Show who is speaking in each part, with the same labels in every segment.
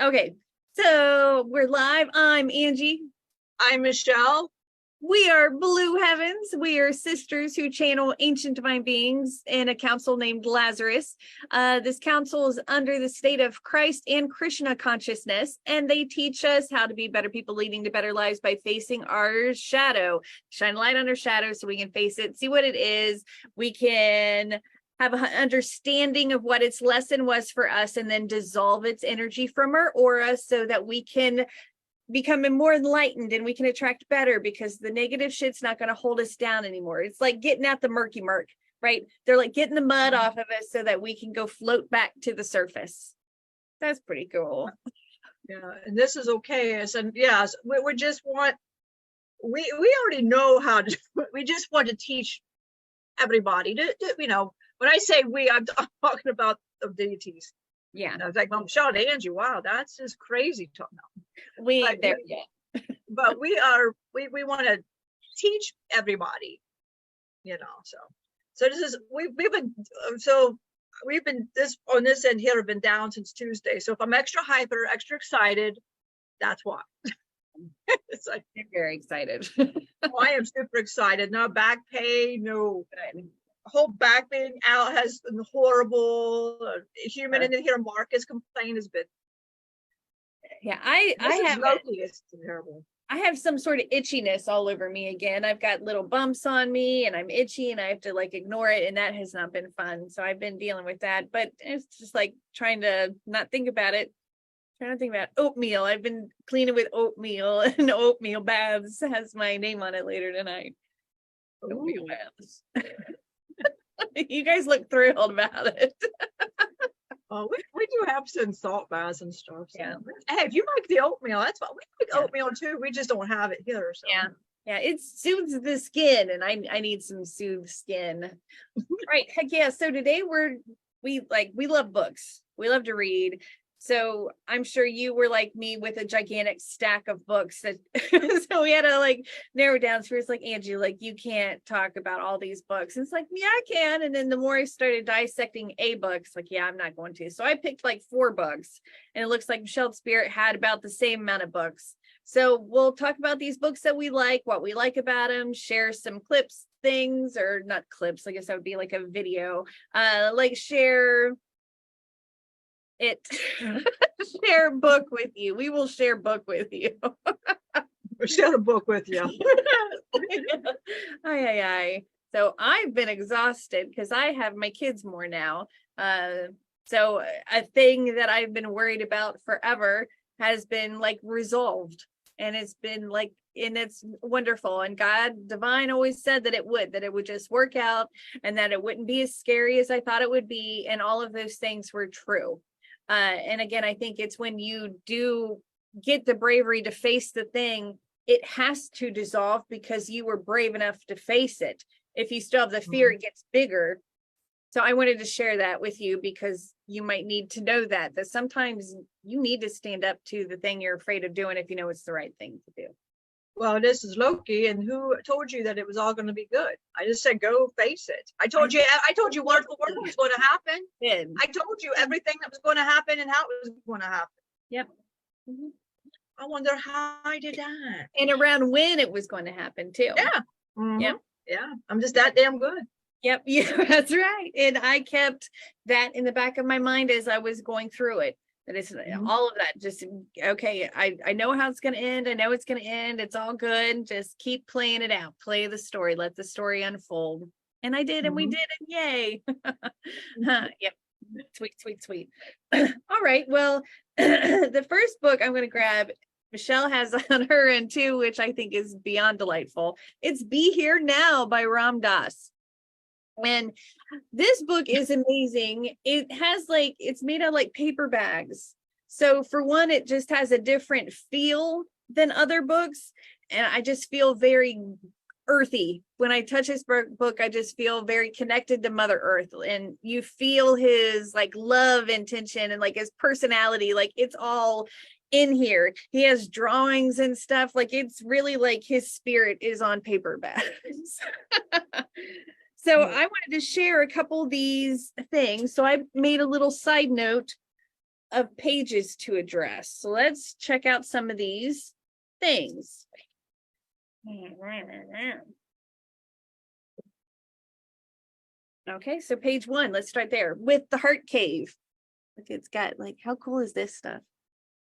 Speaker 1: Okay, so we're live. I'm Angie.
Speaker 2: I'm Michelle.
Speaker 1: We are Blue Heavens. We are sisters who channel ancient divine beings in a council named Lazarus. This council is under the state of Christ and Krishna consciousness, and they teach us how to be better people leading to better lives by facing our shadow. Shine light on our shadow so we can face it, see what it is. We can have an understanding of what its lesson was for us, and then dissolve its energy from our aura so that we can become more enlightened and we can attract better, because the negative shit's not going to hold us down anymore. It's like getting out the murky murk, right? They're like getting the mud off of us so that we can go float back to the surface. That's pretty cool.
Speaker 2: Yeah, and this is okay. And yes, we just want, we already know how to, we just want to teach everybody to when I say we, I'm talking about the deities.
Speaker 1: Yeah.
Speaker 2: And I was like, well, Michelle and Angie, wow, that's just crazy talk now.
Speaker 1: We ain't there yet.
Speaker 2: But we want to teach everybody, so this is we've been this on this end here have been down since Tuesday. So if I'm extra hyper, extra excited, that's why. It's like
Speaker 1: I'm very excited.
Speaker 2: I am super excited. No back pain, no whole back being out has been horrible. Human in here, Marcus complaint has been.
Speaker 1: Yeah, I have
Speaker 2: it's terrible.
Speaker 1: I have some sort of itchiness all over me again. I've got little bumps on me and I'm itchy and I have to like ignore it, and that has not been fun. So I've been dealing with that, but it's just like trying to not think about it. Trying to think about oatmeal. I've been cleaning with oatmeal, and oatmeal baths has my name on it later tonight. Oatmeal baths. You guys look thrilled about it.
Speaker 2: Oh, we do have some salt baths and stuff. So.
Speaker 1: Yeah.
Speaker 2: Hey, if you like the oatmeal, that's what we like oatmeal too. We just don't have it here. So.
Speaker 1: Yeah, it soothes the skin, and I need some soothed skin. Right. Heck yeah. So today we love books. We love to read. So I'm sure you were like me with a gigantic stack of books that so we had to like narrow down. So it's like, Angie, like you can't talk about all these books. And it's like, yeah, I can. And then the more I started dissecting a book, it's like, yeah, I'm not going to. So I picked like 4 books, and it looks like Michelle Spirit had about the same amount of books. So we'll talk about these books that we like, what we like about them, share some clips, things, or not clips. I guess that would be like a video, like share it. Share book with you. We will share book with you.
Speaker 2: We'll share a book with you.
Speaker 1: Aye. So I've been exhausted because I have my kids more now. So a thing that I've been worried about forever has been like resolved, and it's been like, and it's wonderful. And God, divine, always said that it would just work out, and that it wouldn't be as scary as I thought it would be. And all of those things were true. And again, I think it's when you do get the bravery to face the thing, it has to dissolve because you were brave enough to face it. If you still have the fear, it gets bigger. So I wanted to share that with you because you might need to know that sometimes you need to stand up to the thing you're afraid of doing if you know it's the right thing to do.
Speaker 2: Well, this is Loki, and who told you that it was all going to be good? I just said, go face it. I told you what was going to happen. I told you everything that was going to happen and how it was going to happen.
Speaker 1: Yep. Mm-hmm.
Speaker 2: I wonder how I did that.
Speaker 1: And around when it was going to happen too.
Speaker 2: Yeah. Mm-hmm.
Speaker 1: Yep.
Speaker 2: Yeah. I'm just that damn good.
Speaker 1: Yep. Yeah, that's right. And I kept that in the back of my mind as I was going through it. That it's all of that. Just okay. I know how it's going to end. I know it's going to end. It's all good. Just keep playing it out. Play the story. Let the story unfold. And I did, and we did it. Yay. Yep. Sweet. All right. Well, the first book I'm going to grab, Michelle has on her end too, which I think is beyond delightful. It's Be Here Now by Ram Dass. And this book is amazing. It has like, it's made of like paper bags. So for one, it just has a different feel than other books. And I just feel very earthy. When I touch this book, I just feel very connected to Mother Earth. And you feel his like love intention and like his personality, like it's all in here. He has drawings and stuff. Like it's really like his spirit is on paper bags. So I wanted to share a couple of these things. So I made a little side note of pages to address. So let's check out some of these things. Okay, so page 1, let's start there with the heart cave. Look, it's got like, how cool is this stuff?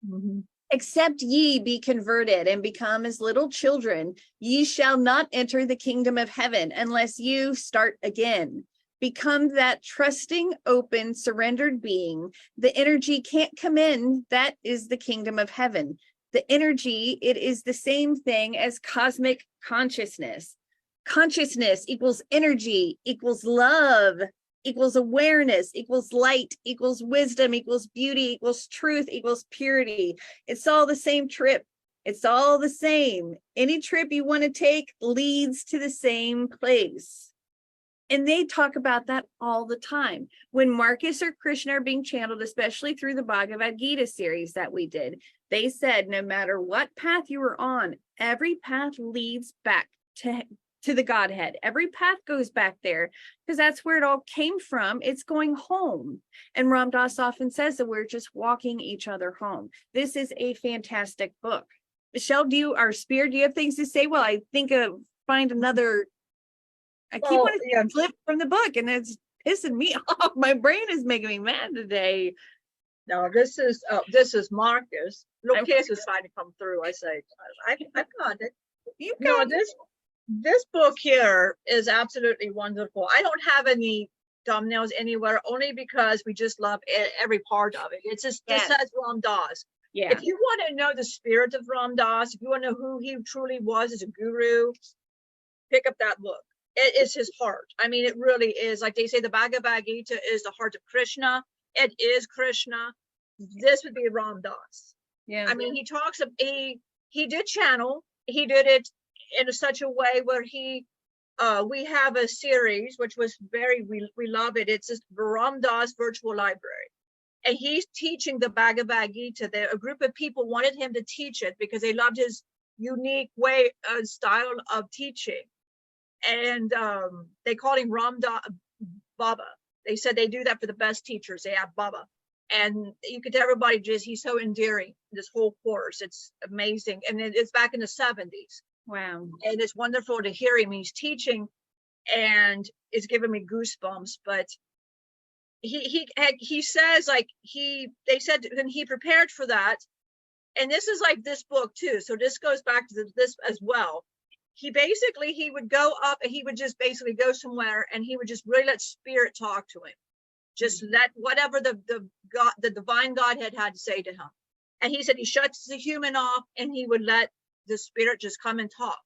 Speaker 2: Mhm.
Speaker 1: Except ye be converted and become as little children, ye shall not enter the kingdom of heaven unless you start again. Become that trusting, open, surrendered being. The energy can't come in. That is the kingdom of heaven. The energy, it is the same thing as cosmic consciousness. Consciousness equals energy, equals love, equals awareness, equals light, equals wisdom, equals beauty, equals truth, equals purity. It's all the same trip. It's all the same. Any trip you want to take leads to the same place. And they talk about that all the time. When Marcus or Krishna are being channeled, especially through the Bhagavad Gita series that we did, they said no matter what path you are on, every path leads back to the Godhead. Every path goes back there because that's where it all came from. It's going home. And Ram Dass often says that we're just walking each other home. This is a fantastic book. Michelle, do you have things to say? Well, I think find another. I keep wanting to flip from the book and it's pissing me off. My brain is making me mad today.
Speaker 2: No, this is Marcus. Lucas is trying to come through. I say, I got it. This book here is absolutely wonderful. I don't have any thumbnails anywhere, only because we just love every part of it. It's just, it says Ram Dass.
Speaker 1: Yeah.
Speaker 2: If you want to know the spirit of Ram Dass, if you want to know who he truly was as a guru, pick up that book. It is his heart. I mean, it really is. Like they say, the Bhagavad Gita is the heart of Krishna. It is Krishna. This would be Ram Dass.
Speaker 1: Yeah.
Speaker 2: I mean, he talks of he did channel. He did it in such a way where we have a series which was we love it. It's just Ram Dass Virtual Library, and he's teaching the Bhagavad Gita. A group of people wanted him to teach it because they loved his unique way style of teaching, and they called him Ram Dass Baba. They said they do that for the best teachers. They have Baba, and you could tell everybody he's so endearing. This whole course, it's amazing, and it's back in the 70s.
Speaker 1: Wow.
Speaker 2: And it's wonderful to hear him. He's teaching and it's giving me goosebumps. But he says, like, they said when he prepared for that, and this is like this book too, so this goes back to this as well. He would go up and he would just basically go somewhere and he would just really let spirit talk to him. Just let whatever the divine Godhead had to say to him. And he said he shuts the human off and he would let the spirit just come and talk.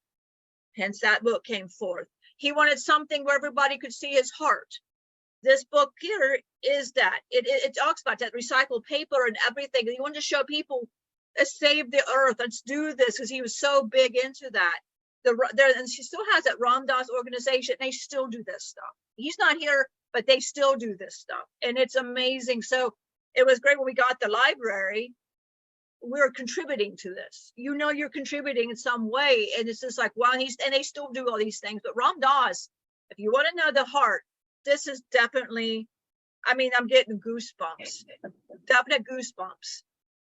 Speaker 2: Hence that book came forth. He wanted something where everybody could see his heart. This book here is that. It talks about that recycled paper and everything. He wanted to show people, let's save the earth, let's do this, because he was so big into that. And she still has that Ram Dass organization. They still do this stuff. He's not here, but they still do this stuff. And it's amazing. So it was great when we got the library. We're contributing to this. You're contributing in some way. And it's just like, wow, and they still do all these things. But Ram Dass, if you want to know the heart, this is definitely, I mean, I'm getting goosebumps. Definite goosebumps.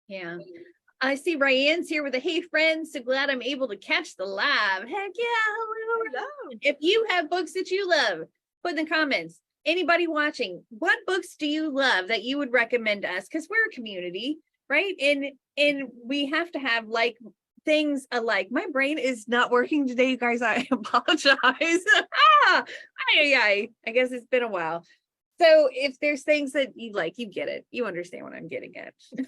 Speaker 1: Yeah. I see Ryan's here with a hey friends, so glad I'm able to catch the live. Heck yeah, hello. If you have books that you love, put in the comments. Anybody watching, what books do you love that you would recommend to us? Because we're a community, right? And we have to have like things alike. My brain is not working today, you guys. I apologize. I guess it's been a while. So if there's things that you like, you get it. You understand what I'm getting at. So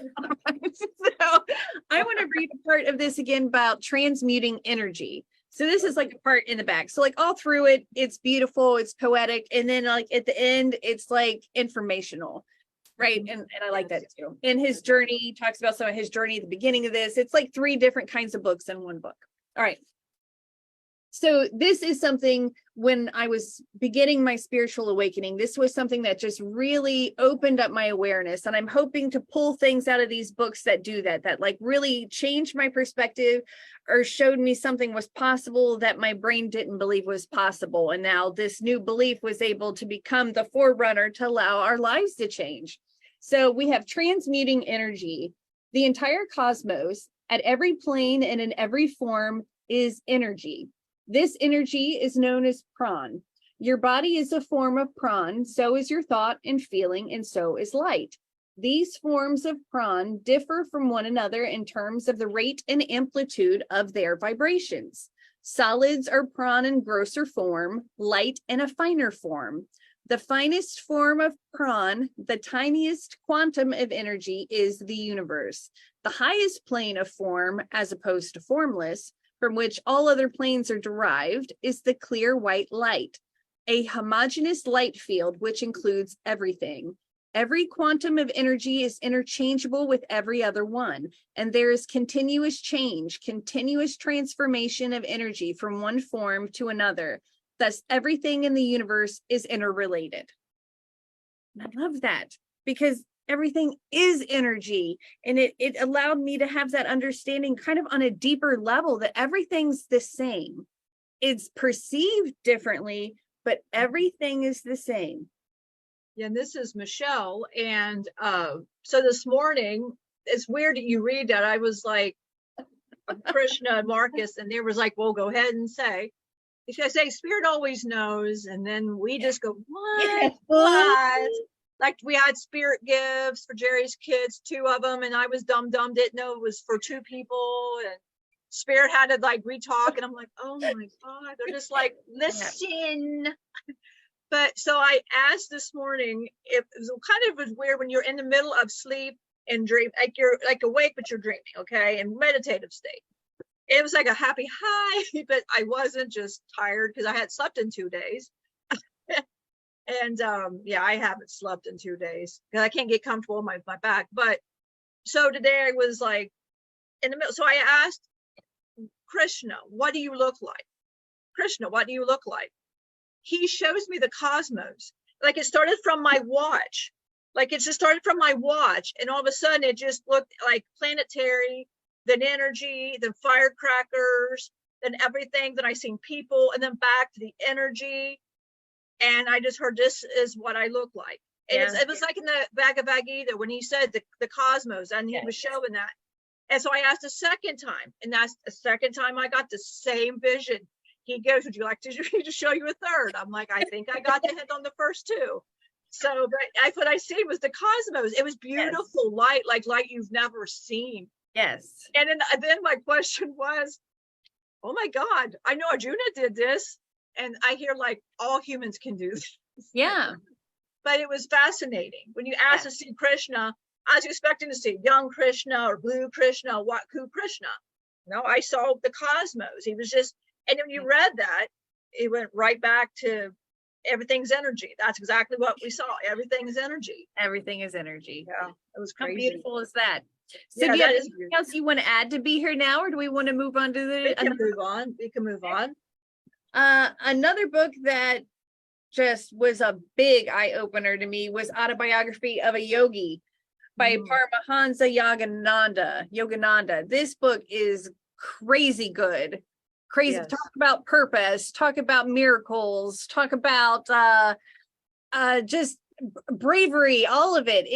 Speaker 1: I want to read a part of this again about transmuting energy. So this is like a part in the back. So like all through it, it's beautiful, it's poetic. And then like at the end, it's like informational, right? And I like that too. In his journey, he talks about some of his journey at the beginning of this. It's like 3 different kinds of books in one book. All right. So this is something when I was beginning my spiritual awakening, this was something that just really opened up my awareness. And I'm hoping to pull things out of these books that do that like really changed my perspective or showed me something was possible that my brain didn't believe was possible. And now this new belief was able to become the forerunner to allow our lives to change. So we have transmuting energy. The entire cosmos at every plane and in every form is energy. This energy is known as prana. Your body is a form of prana, so is your thought and feeling, and so is light. These forms of prana differ from one another in terms of the rate and amplitude of their vibrations. Solids are prana in grosser form, light in a finer form. The finest form of prana, the tiniest quantum of energy, is the universe. The highest plane of form, as opposed to formless, from which all other planes are derived, is the clear white light, a homogeneous light field which includes everything. Every quantum of energy is interchangeable with every other one, and there is continuous change, continuous transformation of energy from one form to another. Thus, everything in the universe is interrelated. And I love that because everything is energy, and it allowed me to have that understanding kind of on a deeper level that everything's the same. It's perceived differently, but everything is the same.
Speaker 2: Yeah, and this is Michelle. And so this morning, it's weird that you read that. I was like, Krishna and Marcus, and they was like, well, go ahead and say. If I say Spirit always knows, and then we just go, what? What? Like we had spirit gifts for Jerry's kids, 2 of them, and I was dumb, didn't know it was for 2 people. And Spirit had to like re-talk, and I'm like, oh my God, they're just like, listen. But so I asked this morning, if it was kind of was weird when you're in the middle of sleep and dream, like you're like awake, but you're dreaming, okay, in meditative state. It was like a happy high, but I wasn't, just tired because I had slept in 2 days. And yeah, I haven't slept in 2 days because I can't get comfortable on my back. But so today I was like in the middle. So I asked Krishna, what do you look like? Krishna, what do you look like? He shows me the cosmos. Like it started from my watch. Like it just started from my watch. And all of a sudden it just looked like planetary, then energy, then firecrackers, then everything. Then I seen people, and then back to the energy. And I just heard, this is what I look like. And it was like in the Bhagavad Gita when he said the cosmos, and he was showing that. And so I asked a second time, and that's the second time I got the same vision. He goes, would you like to show you a third? I'm like, I think I got the hint on the first 2. So but what I seen was the cosmos. It was beautiful light, like light you've never seen.
Speaker 1: Yes.
Speaker 2: And then my question was, oh my God, I know Arjuna did this. And I hear like all humans can do this.
Speaker 1: Yeah.
Speaker 2: But it was fascinating. When you asked to see Krishna, I was expecting to see young Krishna or blue Krishna, Who Krishna. No, I saw the cosmos. He was just, and when you read that, it went right back to everything's energy. That's exactly what we saw. Everything is energy.
Speaker 1: Everything is energy.
Speaker 2: Yeah, it was
Speaker 1: How
Speaker 2: crazy.
Speaker 1: beautiful is that? So
Speaker 2: Yeah,
Speaker 1: do you have
Speaker 2: that is
Speaker 1: anything
Speaker 2: beautiful.
Speaker 1: else you want to add to be here now, or do we want to move on to
Speaker 2: We can move on. We can move on.
Speaker 1: Another book that just was a big eye-opener to me was Autobiography of a Yogi by Paramahansa Yogananda. This book is crazy good. Crazy.
Speaker 2: Yes.
Speaker 1: Talk about purpose, talk about miracles, talk about just bravery, all of it.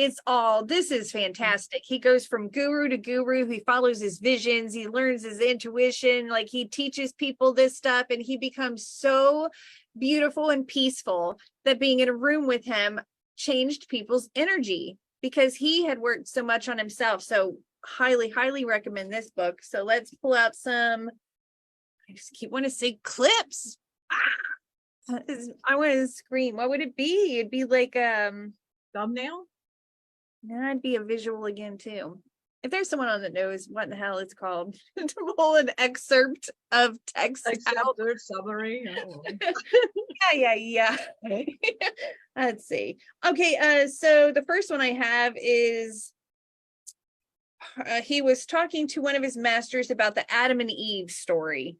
Speaker 1: This is fantastic. He goes from guru to guru. He follows his visions. He learns his intuition. Like he teaches people this stuff, and he becomes so beautiful and peaceful that being in a room with him changed people's energy because he had worked so much on himself. So highly recommend this book. So let's pull out some, I just keep wanting to say clips. I want to scream. What would it be? It'd be like
Speaker 2: Thumbnail?
Speaker 1: that'd be a visual again too. If there's someone on that knows what the hell it's called, to pull an excerpt of text out.
Speaker 2: Summary.
Speaker 1: Yeah. Let's see. Okay, so the first one I have is he was talking to one of his masters about the Adam and Eve story.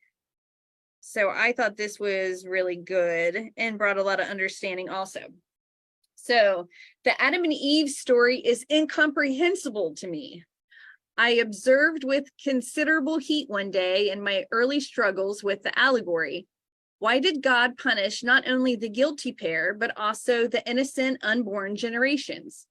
Speaker 1: So I thought this was really good and brought a lot of understanding also. So the Adam and Eve story is incomprehensible to me. I observed with considerable heat one day in my early struggles with the allegory. Why did God punish not only the guilty pair, but also the innocent unborn generations?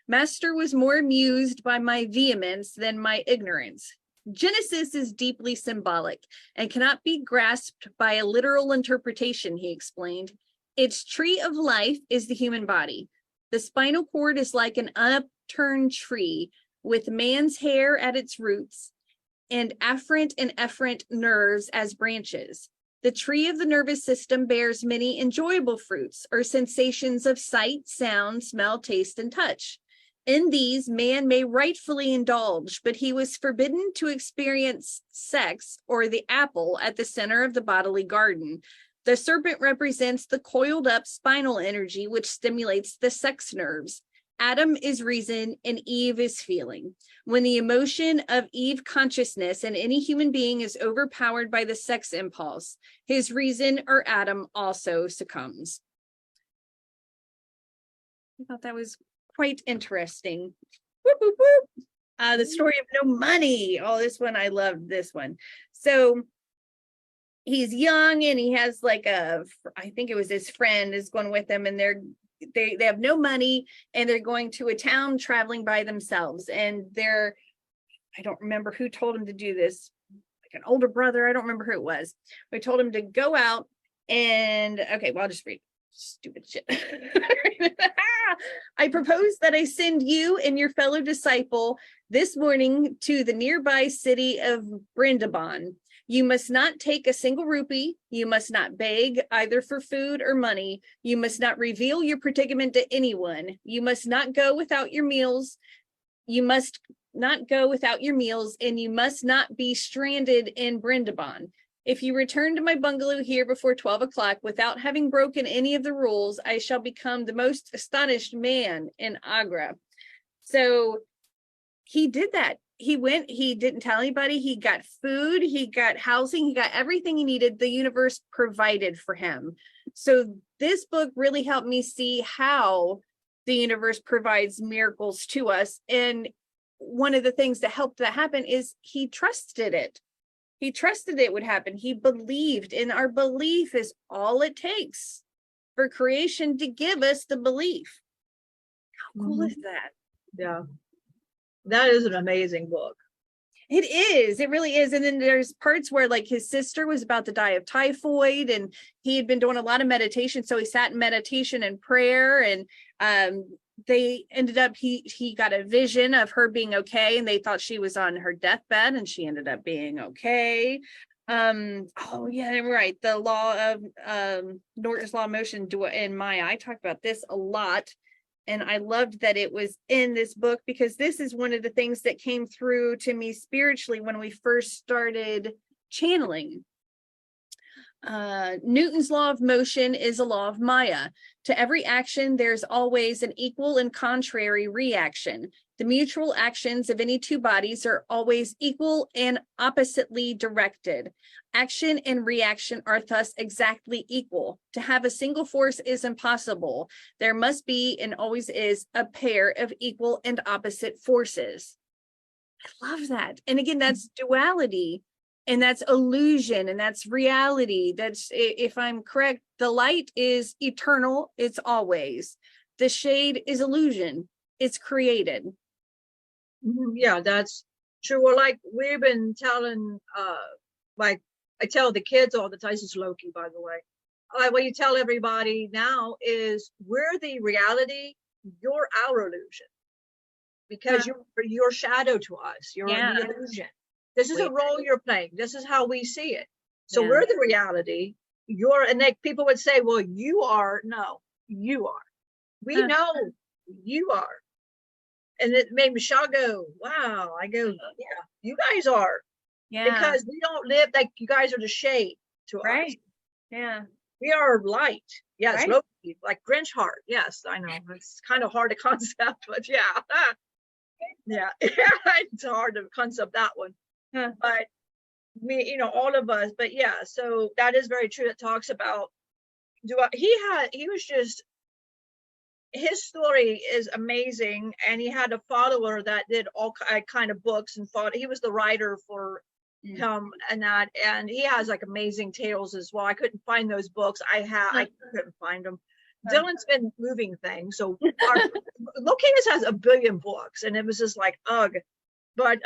Speaker 1: Master was more amused by my vehemence than my ignorance. Genesis is deeply symbolic and cannot be grasped by a literal interpretation, he explained. Its tree of life is the human body. The spinal cord is like an upturned tree with man's hair at its roots and afferent and efferent nerves as branches. The tree of the nervous system bears many enjoyable fruits or sensations of sight, sound, smell, taste, and touch. In these, man may rightfully indulge, but he was forbidden to experience sex or the apple at the center of the bodily garden. The serpent represents the coiled up spinal energy which stimulates the sex nerves. Adam is reason and Eve is feeling. When the emotion of Eve consciousness in any human being is overpowered by the sex impulse, his reason or Adam also succumbs. I thought that was quite interesting. Whoop, whoop, whoop. The story of no money. Oh, this one, I loved this one. So he's young and he has like I think it was his friend is going with him, and they have no money and they're going to a town traveling by themselves. And I don't remember who told him to do this, like an older brother. I don't remember who it was. We told him to go out and, okay, well, I'll just read stupid shit. I propose that I send you and your fellow disciple this morning to the nearby city of Brindaban. You must not take a single rupee. You must not beg either for food or money. You must not reveal your predicament to anyone. You must not go without your meals. You must not go without your meals, and you must not be stranded in Brindaban. If you return to my bungalow here before 12 o'clock without having broken any of the rules, I shall become the most astonished man in Agra. So he did that. He went, he didn't tell anybody. He got food, he got housing, he got everything he needed. The universe provided for him. So this book really helped me see how the universe provides miracles to us. And one of the things that helped that happen is he trusted it. He trusted it would happen. He believed, and our belief is all it takes for creation to give us the belief. How cool is that?
Speaker 2: Yeah, that is an amazing book.
Speaker 1: It is. It really is. And then there's parts where like his sister was about to die of typhoid and he had been doing a lot of meditation. So he sat in meditation and prayer, and they ended up, he got a vision of her being okay, and they thought she was on her deathbed, and she ended up being okay. Oh yeah, right. The law of Norton's law of motion in Maya. I talked about this a lot, and I loved that it was in this book because this is one of the things that came through to me spiritually when we first started channeling. Newton's law of motion is a law of Maya. To every action, there's always an equal and contrary reaction. The mutual actions of any two bodies are always equal and oppositely directed. Action and reaction are thus exactly equal. To have a single force is impossible. There must be and always is a pair of equal and opposite forces. I love that. And again, that's duality. And that's illusion, and that's reality. That's, if I'm correct, the light is eternal, it's always. The shade is illusion, it's created.
Speaker 2: Yeah, that's true. Well, like we've been telling, like I tell the kids all the time, this is Loki, by the way. What you tell everybody now is we're the reality, you're our illusion. Because you're your shadow to us, you're an illusion. This is a role you're playing. This is how we see it. So we're the reality. And like people would say, well, you are. No, you are. We know you are. And it made Michelle go, wow. I go, yeah, you guys are. Yeah. Because we don't live like you guys are the shade to us.
Speaker 1: Yeah.
Speaker 2: We are light. Yes. Loki, like Grinch heart. Yes, I know. It's kind of hard to concept, but yeah. Yeah. It's hard to concept that one. But we, all of us, but yeah, so that is very true. It talks about his story is amazing, and he had a follower that did all kind of books and thought he was the writer for him and that, and he has like amazing tales as well. I couldn't find those books. I couldn't find them, Dylan's been moving things. So our Locatus has a billion books, and it was just like, ugh. But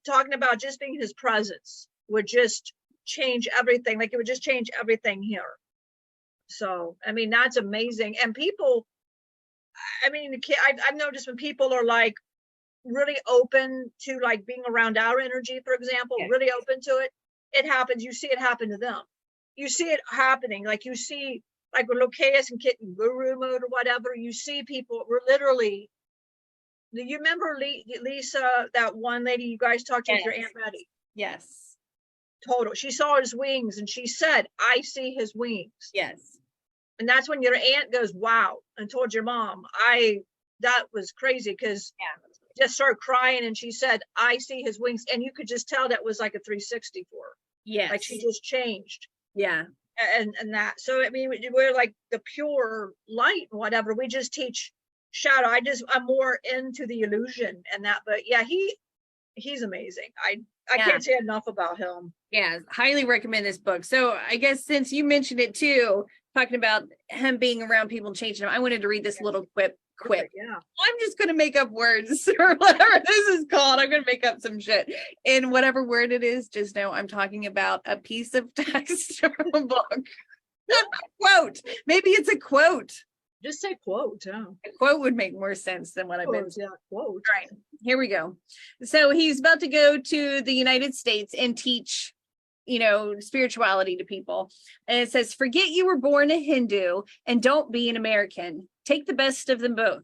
Speaker 2: talking about just being his presence would just change everything. Like it would just change everything here. So, I mean, that's amazing. And people, I mean, I've noticed when people are like really open to like being around our energy, for example, really open to it, it happens. You see it happen to them. You see it happening. Like you see, like with Locatus and Kitten Guru mode or whatever, you see people were literally, do you remember Lisa, that one lady you guys talked to with your Aunt Betty?
Speaker 1: Yes.
Speaker 2: Total. She saw his wings and she said, I see his wings.
Speaker 1: Yes.
Speaker 2: And that's when your aunt goes, wow, and told your mom, that was crazy, because just started crying, and she said, I see his wings. And you could just tell that was like a 360 for her.
Speaker 1: Yes.
Speaker 2: Like she just changed.
Speaker 1: Yeah.
Speaker 2: And that, so I mean, we're like the pure light and whatever. We just teach shadow. I'm more into the illusion and that, but yeah, he's amazing. I can't say enough about him.
Speaker 1: Yeah, highly recommend this book. So I guess since you mentioned it too, talking about him being around people and changing them, I wanted to read this little quip.
Speaker 2: Yeah.
Speaker 1: I'm just going to make up words or whatever this is called. I'm going to make up some shit. And whatever word it is, just know I'm talking about a piece of text from a book. Not a quote. Maybe it's a quote.
Speaker 2: Just say quote. Yeah.
Speaker 1: A quote would make more sense than what I've been saying.
Speaker 2: Yeah, quote.
Speaker 1: Right. Here we go. So he's about to go to the United States and teach, spirituality to people. And it says, forget you were born a Hindu and don't be an American. Take the best of them both.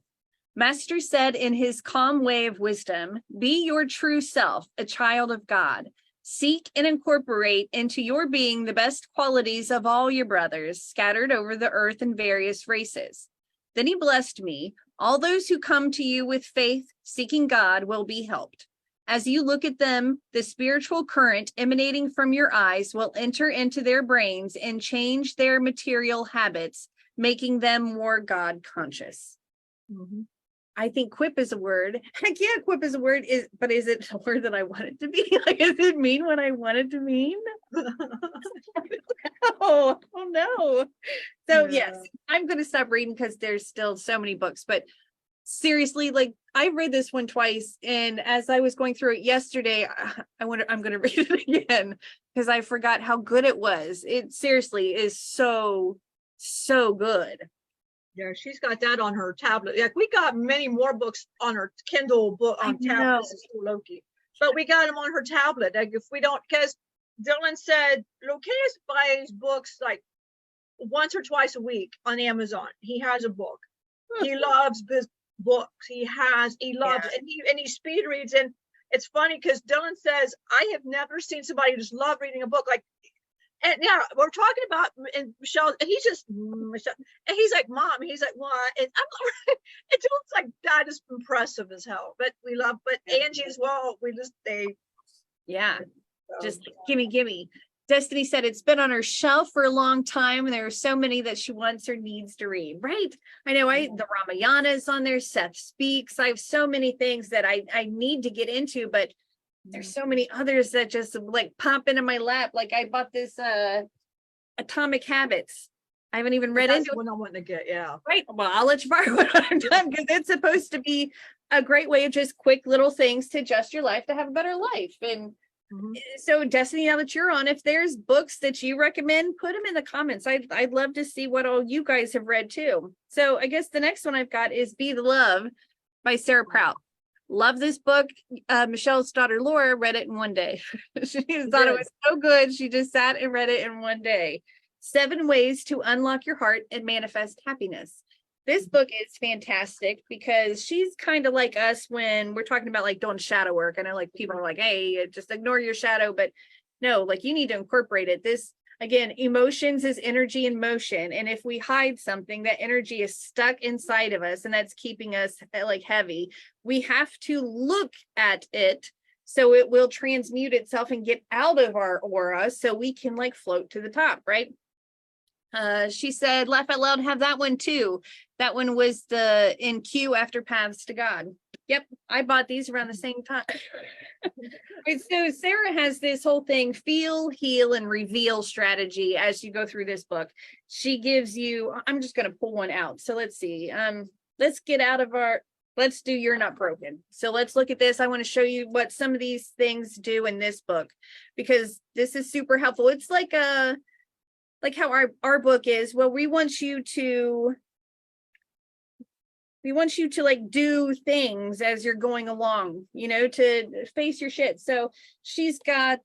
Speaker 1: Master said in his calm way of wisdom, be your true self, a child of God. Seek and incorporate into your being the best qualities of all your brothers scattered over the earth in various races. Then he blessed me. All those who come to you with faith, seeking God, will be helped. As you look at them, the spiritual current emanating from your eyes will enter into their brains and change their material habits, making them more God conscious.
Speaker 2: Mm-hmm.
Speaker 1: I think quip is a word. Heck yeah, quip is a word, but is it a word that I want it to be? Like, does it mean what I want it to mean? Oh no. So yes, I'm going to stop reading because there's still so many books, but seriously, like I read this one twice, and as I was going through it yesterday, I'm going to read it again because I forgot how good it was. It seriously is so good.
Speaker 2: Yeah, she's got that on her tablet. Like we got many more books on her Kindle book on tablet. This is Loki, but we got them on her tablet. Like if we don't, because Dylan said Locatus buys books like once or twice a week on Amazon. He has a book. He loves books. He loves, and he speed reads. And it's funny because Dylan says, I have never seen somebody just love reading a book. Like, and yeah, we're talking about, and Michelle, and he's just, Michelle, and he's like, Mom, he's like, what? And I'm like, it looks like that is impressive as hell. But we love, but Angie as well.
Speaker 1: Just gimme. Destiny said it's been on her shelf for a long time, and there are so many that she wants or needs to read. Right? I know. The Ramayana is on there. Seth Speaks. I have so many things that I need to get into, but there's so many others that just like pop into my lap. Like I bought this Atomic Habits. I haven't even read into it.
Speaker 2: What I want to get, yeah.
Speaker 1: Right. Well, I'll let you borrow it when I'm done, because it's supposed to be a great way of just quick little things to adjust your life to have a better life. And so Destiny, now that you're on, if there's books that you recommend, put them in the comments. I'd love to see what all you guys have read too. So I guess the next one I've got is Be the Love by Sarah Prout. Love this book. Michelle's daughter Laura read it in one day. She thought it was so good. She just sat and read it in one day. 7 ways to unlock your heart and manifest happiness. This book is fantastic because she's kind of like us when we're talking about like doing shadow work. I know like people are like, hey, just ignore your shadow, but no, like you need to incorporate it. This, again, emotions is energy in motion. And if we hide something, that energy is stuck inside of us and that's keeping us like heavy. We have to look at it so it will transmute itself and get out of our aura so we can like float to the top, right? She said, laugh out loud, have that one too. That one was in queue after Paths to God. Yep, I bought these around the same time. And so Sarah has this whole thing, feel, heal, and reveal strategy as you go through this book. She gives you, I'm just going to pull one out. So let's see. Let's get out of let's do You're Not Broken. So let's look at this. I want to show you what some of these things do in this book, because this is super helpful. It's like how our book is. Well, we want you to like do things as you're going along, to face your shit. So she's got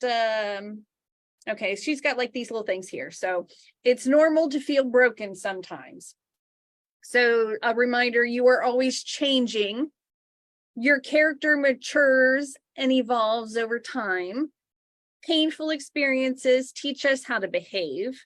Speaker 1: she's got like these little things here. So it's normal to feel broken sometimes. So a reminder, you are always changing. Your character matures and evolves over time. Painful experiences teach us how to behave.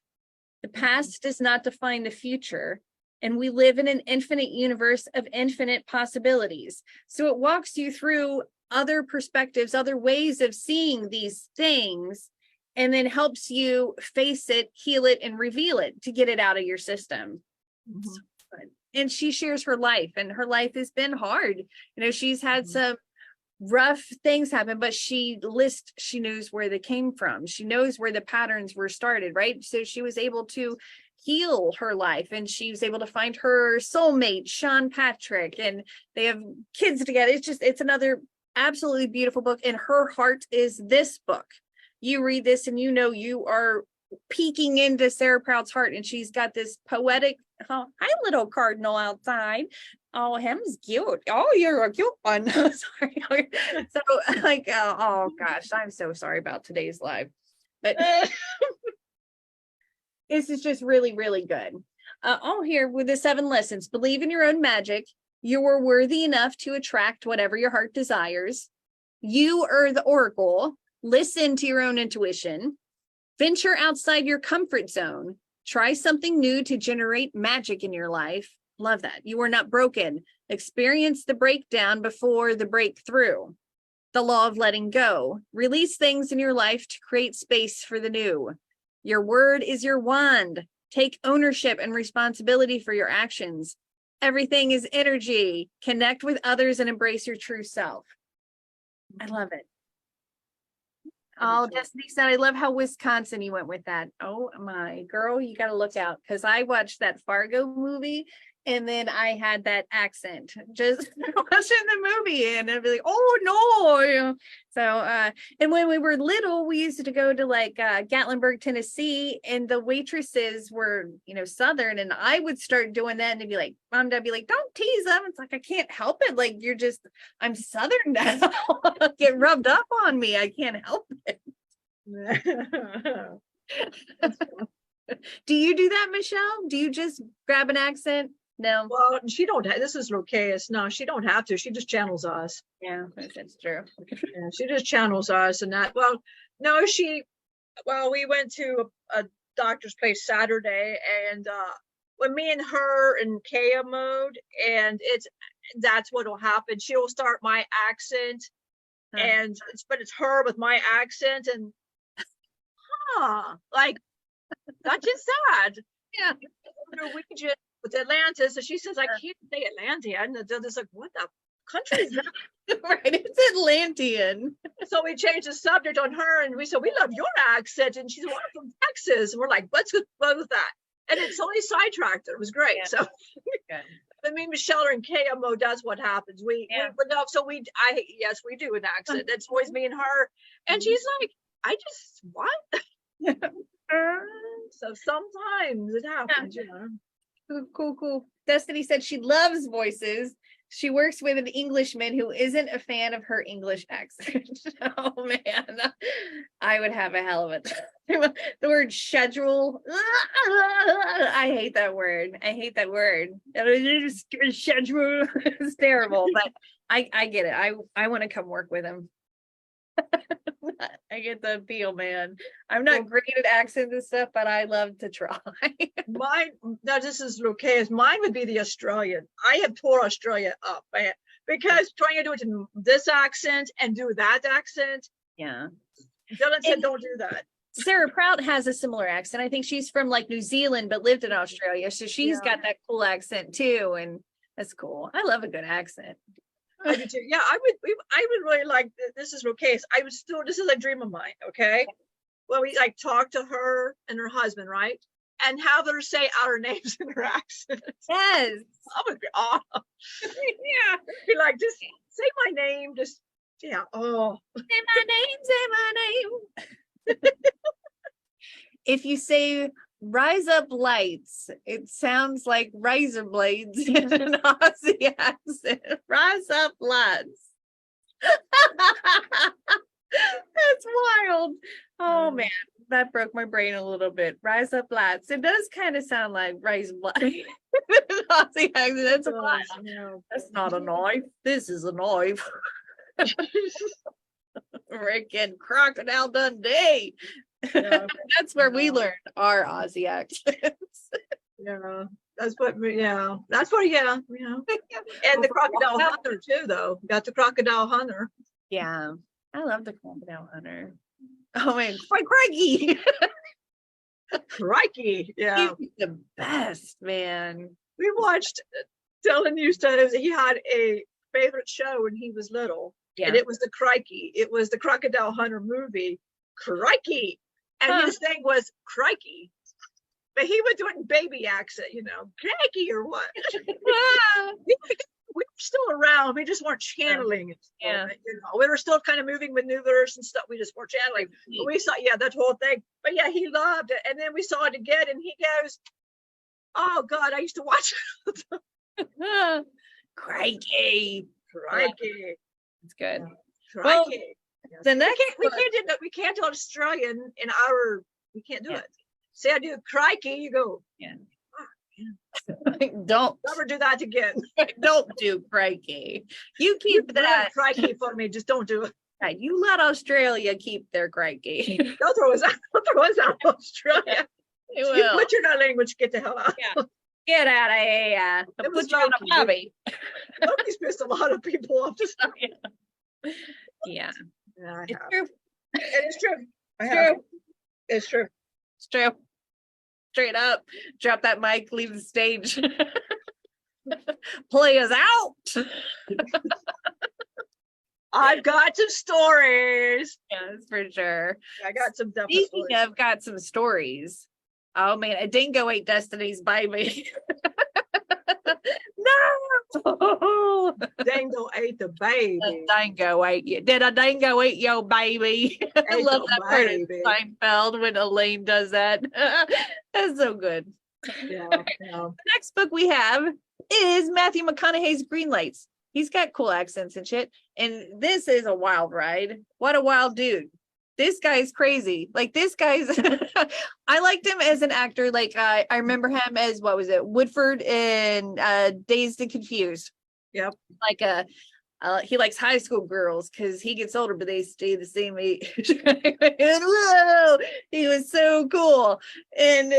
Speaker 1: The past does not define the future. And we live in an infinite universe of infinite possibilities. So it walks you through other perspectives, other ways of seeing these things, and then helps you face it, heal it, and reveal it to get it out of your system. Mm-hmm. And she shares her life, and her life has been hard. She's had some rough things happen, but she knows where they came from. She knows where the patterns were started, right? So she was able to heal her life, and she was able to find her soulmate, Sean Patrick, and they have kids together. It's another absolutely beautiful book, and her heart is this book. You read this and you are peeking into Sarah Proud's heart, and she's got this poetic, hi little cardinal outside. Oh, him's cute. Oh, you're a cute one. Sorry. So like, oh gosh, I'm so sorry about today's live, but this is just really, really good. Here with the 7 lessons. Believe in your own magic. You are worthy enough to attract whatever your heart desires. You are the oracle. Listen to your own intuition. Venture outside your comfort zone. Try something new to generate magic in your life. Love that. You are not broken. Experience the breakdown before the breakthrough. The law of letting go. Release things in your life to create space for the new. Your word is your wand. Take ownership and responsibility for your actions. Everything is energy. Connect with others and embrace your true self. I love it. Oh, Destiny said, I love how Wisconsin you went with that. Oh my girl, you got to look out, because I watched that Fargo movie, and then I had that accent just watching the movie, and I'd be like, oh no. So, and when we were little, we used to go to like Gatlinburg, Tennessee, and the waitresses were, Southern, and I would start doing that, and they'd be like, Mom, Dad, be like, don't tease them. It's like, I can't help it. Like, I'm Southern now. Get rubbed up on me. I can't help it. Do you do that, Michelle? Do you just grab an accent? No.
Speaker 2: Well, she don't. This is Locaus. No, she don't have to. She just channels us.
Speaker 1: Yeah, that's true.
Speaker 2: Yeah, she just channels us, and that. Well, no, we went to a doctor's place Saturday, and when me and her in Kaya mode, and that's what'll happen. She'll start my accent, and it's her with my accent, and like that's just sad. Yeah, Norwegian with Atlantis, and she says I can't say Atlantean, and it's like, what the country is that?
Speaker 1: Right, it's Atlantean.
Speaker 2: So we changed the subject on her, and we said, we love your accent, and she's from Texas, and we're like, let's go with that. And it's only sidetracked. It was great. Yeah. So I mean, Michelle or in KMO, that's what happens. Yes, we do an accent. It's always me and her, and she's like, I just what? So sometimes it happens,
Speaker 1: Cool. Destiny said she loves voices. She works with an Englishman who isn't a fan of her English accent. Oh man, I would have a hell of a time. The word schedule. I hate that word. Schedule is terrible, but I get it. I want to come work with him. I get the appeal, man. I'm not great at accents and stuff, but I love to try.
Speaker 2: This is Lucas. Mine would be the Australian. I have tore Australia up, man, because trying to do it in this accent and do that accent.
Speaker 1: Yeah.
Speaker 2: Dylan said, don't do that.
Speaker 1: Sarah Proud has a similar accent. I think she's from like New Zealand, but lived in Australia. So she's got that cool accent too. And that's cool. I love a good accent.
Speaker 2: I do too. Yeah, I would really like, this is okay. This is a dream of mine, okay? Well, we like talk to her and her husband, right? And have her say our names in her accent.
Speaker 1: Yes.
Speaker 2: That would be awesome.
Speaker 1: Yeah.
Speaker 2: Be like, just say my name, just, yeah, oh.
Speaker 1: Say my name. If you say rise up lights, it sounds like razor blades in an Aussie accent. Rise up lights. That's wild. Oh man, that broke my brain a little bit. Rise up lights. It does kind of sound like razor blades. Aussie accent. That's wild.
Speaker 2: Yeah.
Speaker 1: That's not a knife. This is a knife. Freaking Crocodile Dundee.
Speaker 2: Yeah.
Speaker 1: That's where we learned our Aussie accents.
Speaker 2: Yeah, that's what, yeah, that's what, yeah, you know. And the crocodile hunter too, though. Got the crocodile hunter.
Speaker 1: Yeah, I love the crocodile hunter. Oh man, crikey!
Speaker 2: Crikey, yeah.
Speaker 1: He's the best, man.
Speaker 2: We watched, Dylan used to, he had a favorite show when he was little,
Speaker 1: Yeah.
Speaker 2: and it was the Crikey. It was the crocodile hunter movie, Crikey. And his thing was Crikey. But he would do it in baby accent, you know, Crikey or what? We were still around. We just weren't channeling it.
Speaker 1: Yeah.
Speaker 2: You know, we were still kind of moving maneuvers and stuff. We just weren't channeling. But we saw, yeah, that whole thing. But yeah, he loved it. And then we saw it again, and he goes, "Oh God, I used to watch it."
Speaker 1: Crikey.
Speaker 2: Crikey.
Speaker 1: It's good.
Speaker 2: Crikey.
Speaker 1: Well,
Speaker 2: Yes.
Speaker 1: the next
Speaker 2: We can't do Australian in our, we can't do
Speaker 1: Yeah.
Speaker 2: it. Say I do crikey, you go,
Speaker 1: don't
Speaker 2: never do that again.
Speaker 1: do crikey. You keep that.
Speaker 2: Crikey for me, just don't do it.
Speaker 1: You let Australia keep their crikey.
Speaker 2: Don't throw us out. Don't throw us out of Australia.
Speaker 1: It
Speaker 2: You
Speaker 1: will.
Speaker 2: butchered our language, get the hell out.
Speaker 1: Yeah. Get out of here. I'll
Speaker 2: It was
Speaker 1: put you on a
Speaker 2: Loki.
Speaker 1: hobby.
Speaker 2: Nobody's pissed a lot of people off. Just,
Speaker 1: Yeah.
Speaker 2: yeah, I
Speaker 1: It's
Speaker 2: have.
Speaker 1: true.
Speaker 2: It is true. I
Speaker 1: It's
Speaker 2: have.
Speaker 1: true.
Speaker 2: It's true.
Speaker 1: It's true. Straight up. Drop that mic, leave the stage. Play us out.
Speaker 2: I've got some stories.
Speaker 1: Yes, for sure.
Speaker 2: I got some definite
Speaker 1: Speaking
Speaker 2: stories.
Speaker 1: of, got some stories. Oh man, a dingo ate Destiny's baby. No.
Speaker 2: Dango ate the baby.
Speaker 1: A dingo ate you. Did a dingo eat your baby? I
Speaker 2: Ate
Speaker 1: love
Speaker 2: the
Speaker 1: that part in
Speaker 2: baby.
Speaker 1: Seinfeld when Elaine does that. That's so good.
Speaker 2: Yeah, yeah.
Speaker 1: The next book we have is Matthew McConaughey's Green Lights. He's got cool accents and shit. And this is a wild ride. What a wild dude. This guy's crazy. Like this guy's, I liked him as an actor. Like I remember him as, what was it? Woodford in Dazed and Confused.
Speaker 2: Yep.
Speaker 1: Like he likes high school girls because he gets older, but they stay the same age. And whoa, he was so cool. And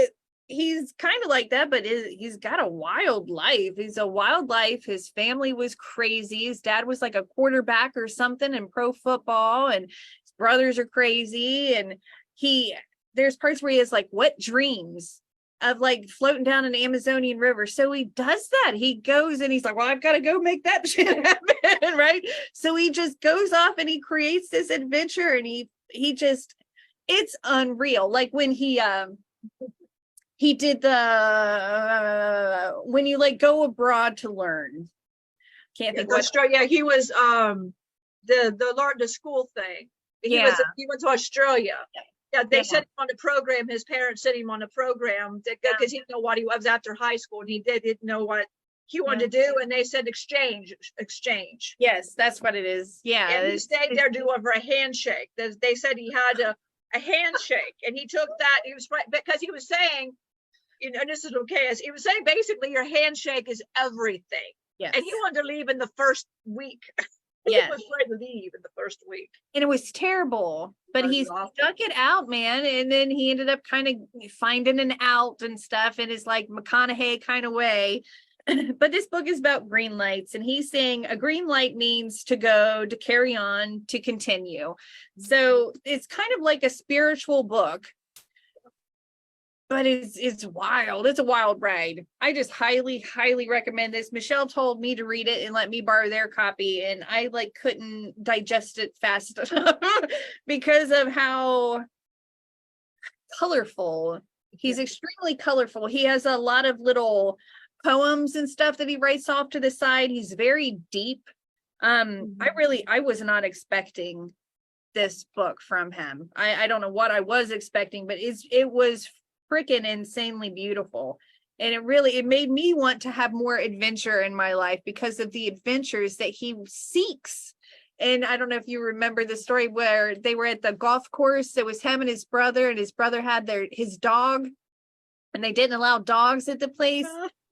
Speaker 1: he's kind of like that, but he's got a wild life. He's a wild life. His family was crazy. His dad was like a quarterback or something in pro football, and his brothers are crazy. And there's parts where he has like wet dreams of like floating down an Amazonian river. So he does that. He goes and he's like, well, I've got to go make that shit happen. Right. So he just goes off and he creates this adventure, and he just, it's unreal. Like when he did when you like go abroad to learn. Can't think what.
Speaker 2: Yeah, he was the school thing. He went to Australia. Yeah, they sent him on a program. His parents sent him on a program because he didn't know what he was after high school, and he didn't know what he wanted to do. And they said exchange.
Speaker 1: Yes, that's what it is. Yeah,
Speaker 2: and he stayed there to do over a handshake. They said he had a handshake, and he took that. He was because he was saying, you know, and this is okay. He was saying basically your handshake is everything.
Speaker 1: Yes.
Speaker 2: And he wanted to leave in the first week.
Speaker 1: Yeah.
Speaker 2: He was ready to leave in the first week.
Speaker 1: And it was terrible, but he stuck it out, man. And then he ended up kind of finding an out and stuff in his like McConaughey kind of way. But this book is about green lights, and he's saying a green light means to go, to carry on, to continue. So it's kind of like a spiritual book. but it's wild. It's a wild ride. I just highly recommend this. Michelle told me to read it and let me borrow their copy, and I like couldn't digest it fast enough because of how colorful. He's extremely colorful. He has a lot of little poems and stuff that he writes off to the side. He's very deep. I was not expecting this book from him. I don't know what I was expecting, but it was freaking insanely beautiful. And it made me want to have more adventure in my life because of the adventures that he seeks. And I don't know if you remember the story where they were at the golf course. It was him and his brother had his dog, and they didn't allow dogs at the place.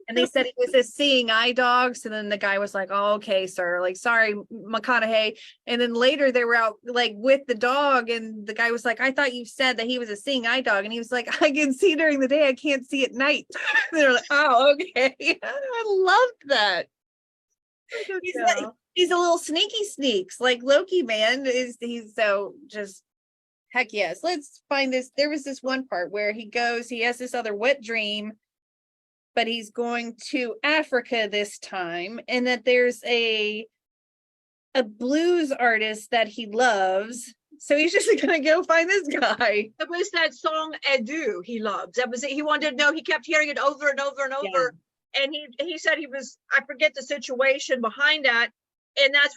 Speaker 1: And they said he was a seeing eye dog. So then the guy was like, "Oh, okay, sir. Like, sorry, McConaughey." And then later they were out like with the dog, and the guy was like, "I thought you said that he was a seeing eye dog." And he was like, "I can see during the day. I can't see at night." And they're like, "Oh, okay." I loved that. He's a little sneaky sneaks like Loki, man. He's so just heck yes. Let's find this. There was this one part where he has this other wet dream, but he's going to Africa this time, and that there's a blues artist that he loves. So he's just gonna go find this guy.
Speaker 2: It was that song Edu he loves. That was it. He wanted to know, he kept hearing it over and over and over. Yeah. And he said I forget the situation behind that. And that's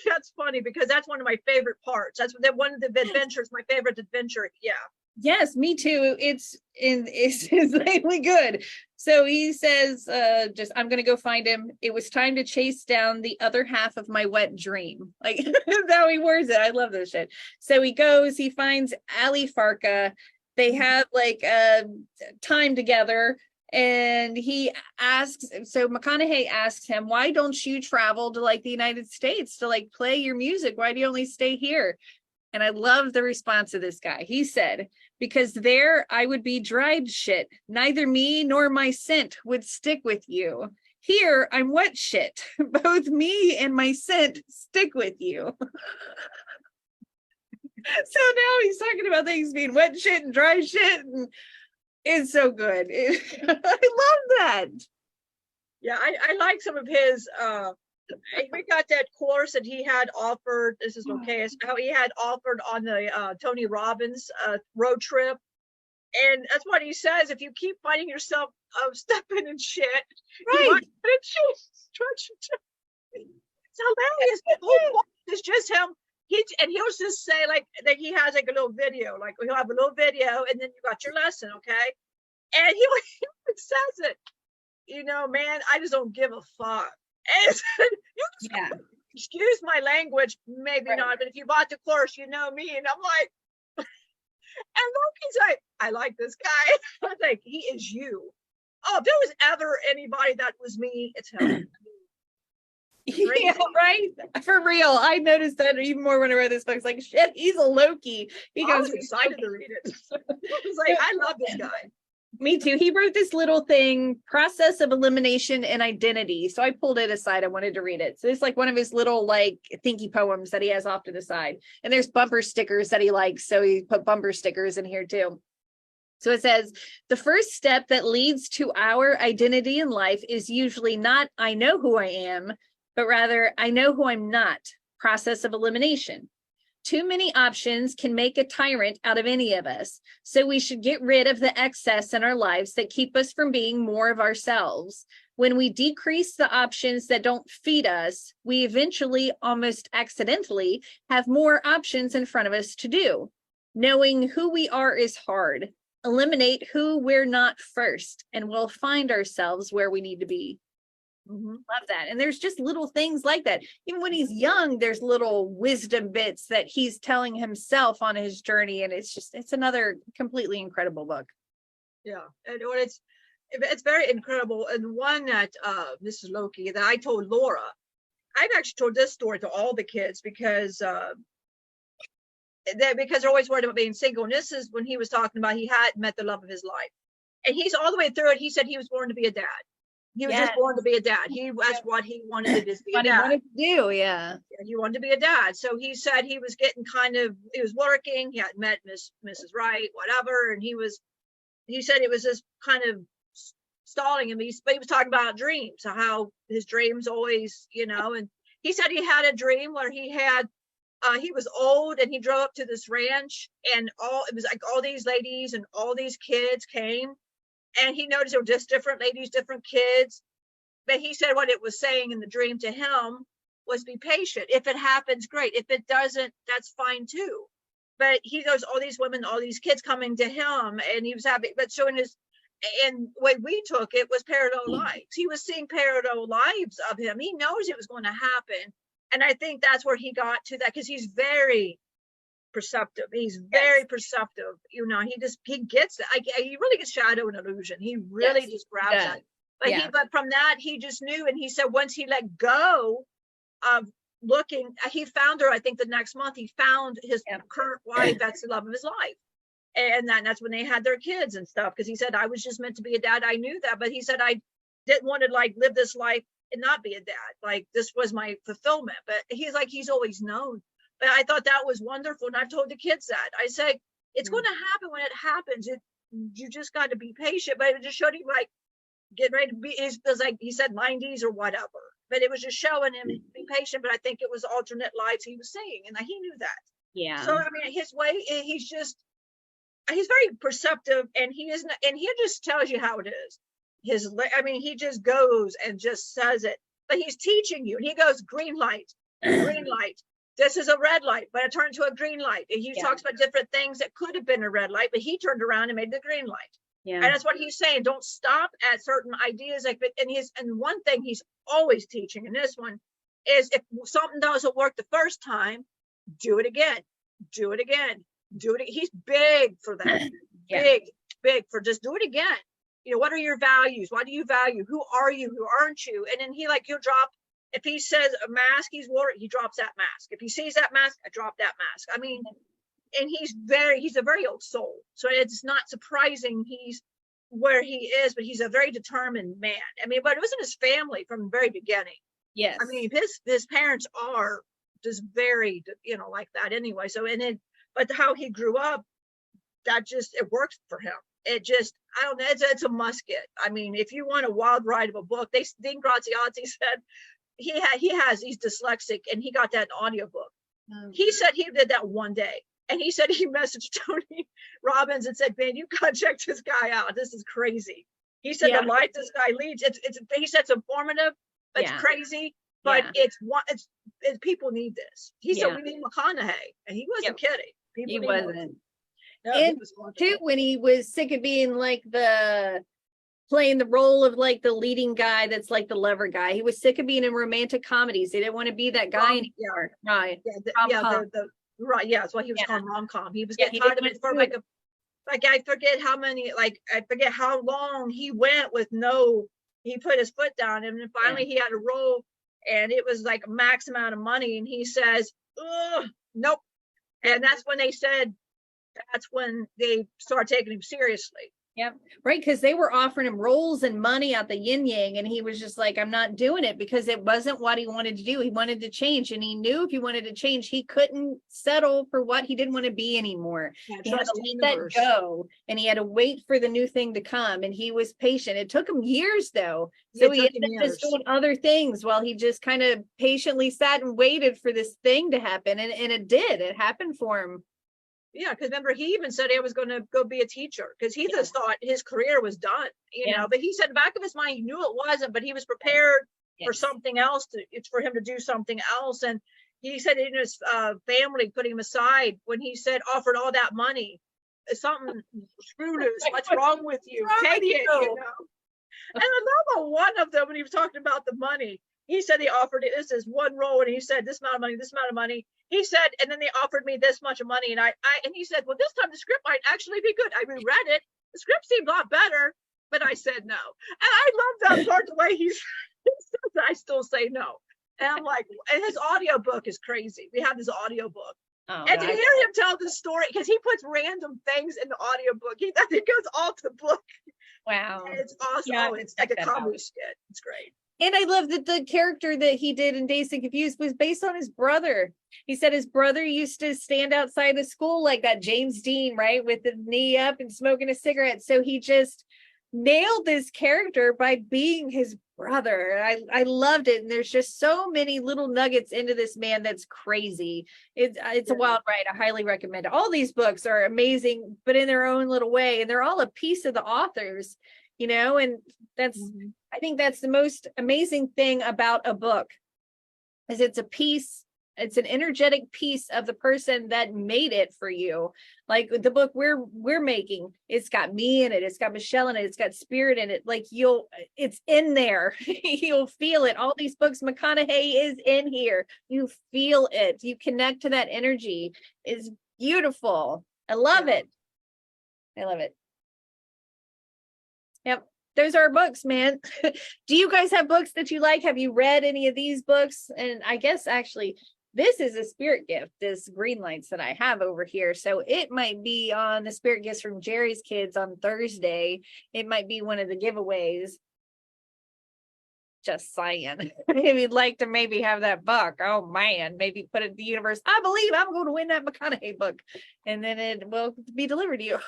Speaker 2: that's funny because that's one of my favorite parts. That's one of the adventures, my favorite adventure. Yeah.
Speaker 1: Yes, me too. It's insanely good. So he says, I'm gonna go find him. It was time to chase down the other half of my wet dream. Like that's how he words it. I love this shit. So he goes, he finds Ali Farka. They have like time together. And he asks, so McConaughey asks him, "Why don't you travel to like the United States to like play your music? Why do you only stay here?" And I love the response of this guy. He said, "Because there I would be dried shit. Neither me nor my scent would stick with you. Here I'm wet shit. Both me and my scent stick with you." So now he's talking about things being wet shit and dry shit, and it's so good. I love that.
Speaker 2: Yeah, I like some of his we got that course that he had offered. This is okay. It's how he had offered on the Tony Robbins road trip. And that's what he says. If you keep finding yourself stepping in shit,
Speaker 1: right?
Speaker 2: It's hilarious. The whole book is just him. He'll just say like that he has like a little video, like he'll have a little video, and then you got your lesson, okay? And he says it, man, I just don't give a fuck. And excuse my language, maybe not, but if you bought the course, you know me, and I'm like, and Loki's like, I like this guy. I was like, he is you. Oh, if there was ever anybody that was me, it's him.
Speaker 1: Yeah, right. For real. I noticed that even more when I read this book. It's like, shit, he's a Loki.
Speaker 2: I was excited to read it. It's like, I love this guy.
Speaker 1: Me too. He wrote this little thing, Process of Elimination and Identity. So I pulled it aside. I wanted to read it. So it's like one of his little like thinky poems that he has off to the side. And there's bumper stickers that he likes. So he put bumper stickers in here too. So it says, the first step that leads to our identity in life is usually not, I know who I am, but rather, I know who I'm not. Process of elimination. Too many options can make a tyrant out of any of us. So we should get rid of the excess in our lives that keep us from being more of ourselves. When we decrease the options that don't feed us, we eventually, almost accidentally, have more options in front of us to do. Knowing who we are is hard. Eliminate who we're not first, and we'll find ourselves where we need to be. Love that. And there's just little things like that. Even when he's young, there's little wisdom bits that he's telling himself on his journey. And it's another completely incredible book.
Speaker 2: Yeah. And it's very incredible. And one that this is Loki that I told Laura. I've actually told this story to all the kids because they're always worried about being single. And this is when he was talking about he had met the love of his life. And he's all the way through it. He said he was born to be a dad. He was just born to be a dad. That's what he wanted to be a dad.
Speaker 1: He wanted to do, yeah.
Speaker 2: He wanted to be a dad. So he said he was getting he was working. He had met Mrs. Wright, whatever, and he was he said it was just kind of stalling him. But he was talking about dreams, how his dreams always, and he said he had a dream where he was old and he drove up to this ranch, and it was like all these ladies and all these kids came, and he noticed there were just different ladies, different kids. But he said what it was saying in the dream to him was be patient. If it happens, great. If it doesn't, that's fine too. But he goes, all these women, all these kids coming to him, and he was happy, but showing and the way we took it was parallel lives. He was seeing parallel lives of him. He knows it was going to happen. And I think that's where he got to that, because he's very perceptive. He's very perceptive. He gets it. He really gets shadow and illusion. He really just grabs that. But but from that, he just knew. And he said once he let go of looking, he found her, I think the next month, he found his current wife. That's the love of his life. And that's when they had their kids and stuff. Because he said, I was just meant to be a dad. I knew that. But he said, I didn't want to live this life and not be a dad. This was my fulfillment. But he's always known. But I thought that was wonderful. And I've told the kids that. I say, it's going to happen when it happens. You just got to be patient. But it just showed him get ready to be, it was like he said 90s or whatever. But it was just showing him to be patient. But I think it was alternate lives he was seeing. And he knew that. Yeah. So, his way, he's very perceptive, and he just tells you how it is. He just goes and just says it, but he's teaching you, and he goes, green light, green light. This is a red light, but it turned to a green light. And he talks about different things that could have been a red light, but he turned around and made the green light. Yeah. And that's what he's saying. Don't stop at certain ideas. And one thing he's always teaching, and this one is, if something doesn't work the first time, do it again, do it again. Do it. He's big for that. Big for just do it again. What are your values? What do you value? Who are you? Who aren't you? And then he'll drop, if he says a mask, he drops that mask. If he sees that mask, I drop that mask. And he's a very old soul. So it's not surprising he's where he is, but he's a very determined man. But it wasn't his family from the very beginning. Yes. His parents are just very, like that anyway. So, but how he grew up, it works for him. I don't know, it's a must get. If you want a wild ride of a book, Dean Graziosi said he's dyslexic, and he got that in audiobook. He said he did that one day, and he said he messaged Tony Robbins and said, man, you gotta check this guy out. This is crazy. He said the life this guy leads, he said it's informative, but it's crazy. But it's people need this. He said we need McConaughey, and he wasn't kidding. He wasn't. No,
Speaker 1: and too, when he was sick of being playing the role of the leading guy, that's the lover guy. He was sick of being in romantic comedies. He didn't want to be that guy anymore. Right.
Speaker 2: Right. Yeah. That's what he was calling rom-com. He was getting tired of it for I forget how many, I forget how long he went with he put his foot down, and then finally he had a role, and it was a max amount of money, and he says, nope. And that's when they started taking him seriously.
Speaker 1: Yep. Right. Because they were offering him roles and money out the yin yang, and he was just I'm not doing it, because it wasn't what he wanted to do. He wanted to change, and he knew if he wanted to change, he couldn't settle for what he didn't want to be anymore. He had to let that go, and he had to wait for the new thing to come, and he was patient. It took him years though. So he ended up just doing other things while he just kind of patiently sat and waited for this thing to happen. And it did. It happened for him.
Speaker 2: Yeah, because remember, he even said he was going to go be a teacher, because he just thought his career was done, But he said in the back of his mind, he knew it wasn't, but he was prepared for something else. It's for him to do something else. And he said in his family putting him aside when he said offered all that money, something screw loose. What's wrong with you? Take it, And I love one of them when he was talking about the money. He said he offered it. This is one role, and he said this amount of money, this amount of money. He said, and then they offered me this much of money, and and he said, well, this time the script might actually be good. I reread it. The script seemed a lot better, but I said no. And I love that part, the way he says, I still say no. And I'm like, and his audiobook is crazy. We have this audiobook. And to hear him tell the story, because he puts random things in the audiobook. It goes off the book.
Speaker 1: Wow.
Speaker 2: And it's awesome. Yeah, it's like a comedy skit. It's great.
Speaker 1: And I love that the character that he did in Dazed and Confused was based on his brother. He said his brother used to stand outside the school like that, James Dean, right, with the knee up and smoking a cigarette. So he just nailed this character by being his brother. I loved it. And there's just so many little nuggets into this man that's crazy. It's a wild ride. I highly recommend it. All these books are amazing, but in their own little way. And they're all a piece of the authors, you know, and that's I think that's the most amazing thing about a book is it's a piece, it's an energetic piece of the person that made it for you. Like the book we're making, it's got me in it, it's got Michelle in it, it's got Spirit in it. Like it's in there. You'll feel it. All these books, McConaughey is in here. You feel it. You connect to that energy. It's beautiful. I love it. I love it. Yep. Those are books, man. Do you guys have books that you like? Have you read any of these books? And I guess actually this is a spirit gift, this green lights that I have over here. So it might be on the spirit gifts from Jerry's kids on Thursday. It might be one of the giveaways. Just saying. If you'd like to maybe have that book, oh man, maybe put it in the universe. I believe I'm going to win that McConaughey book. And then it will be delivered to you.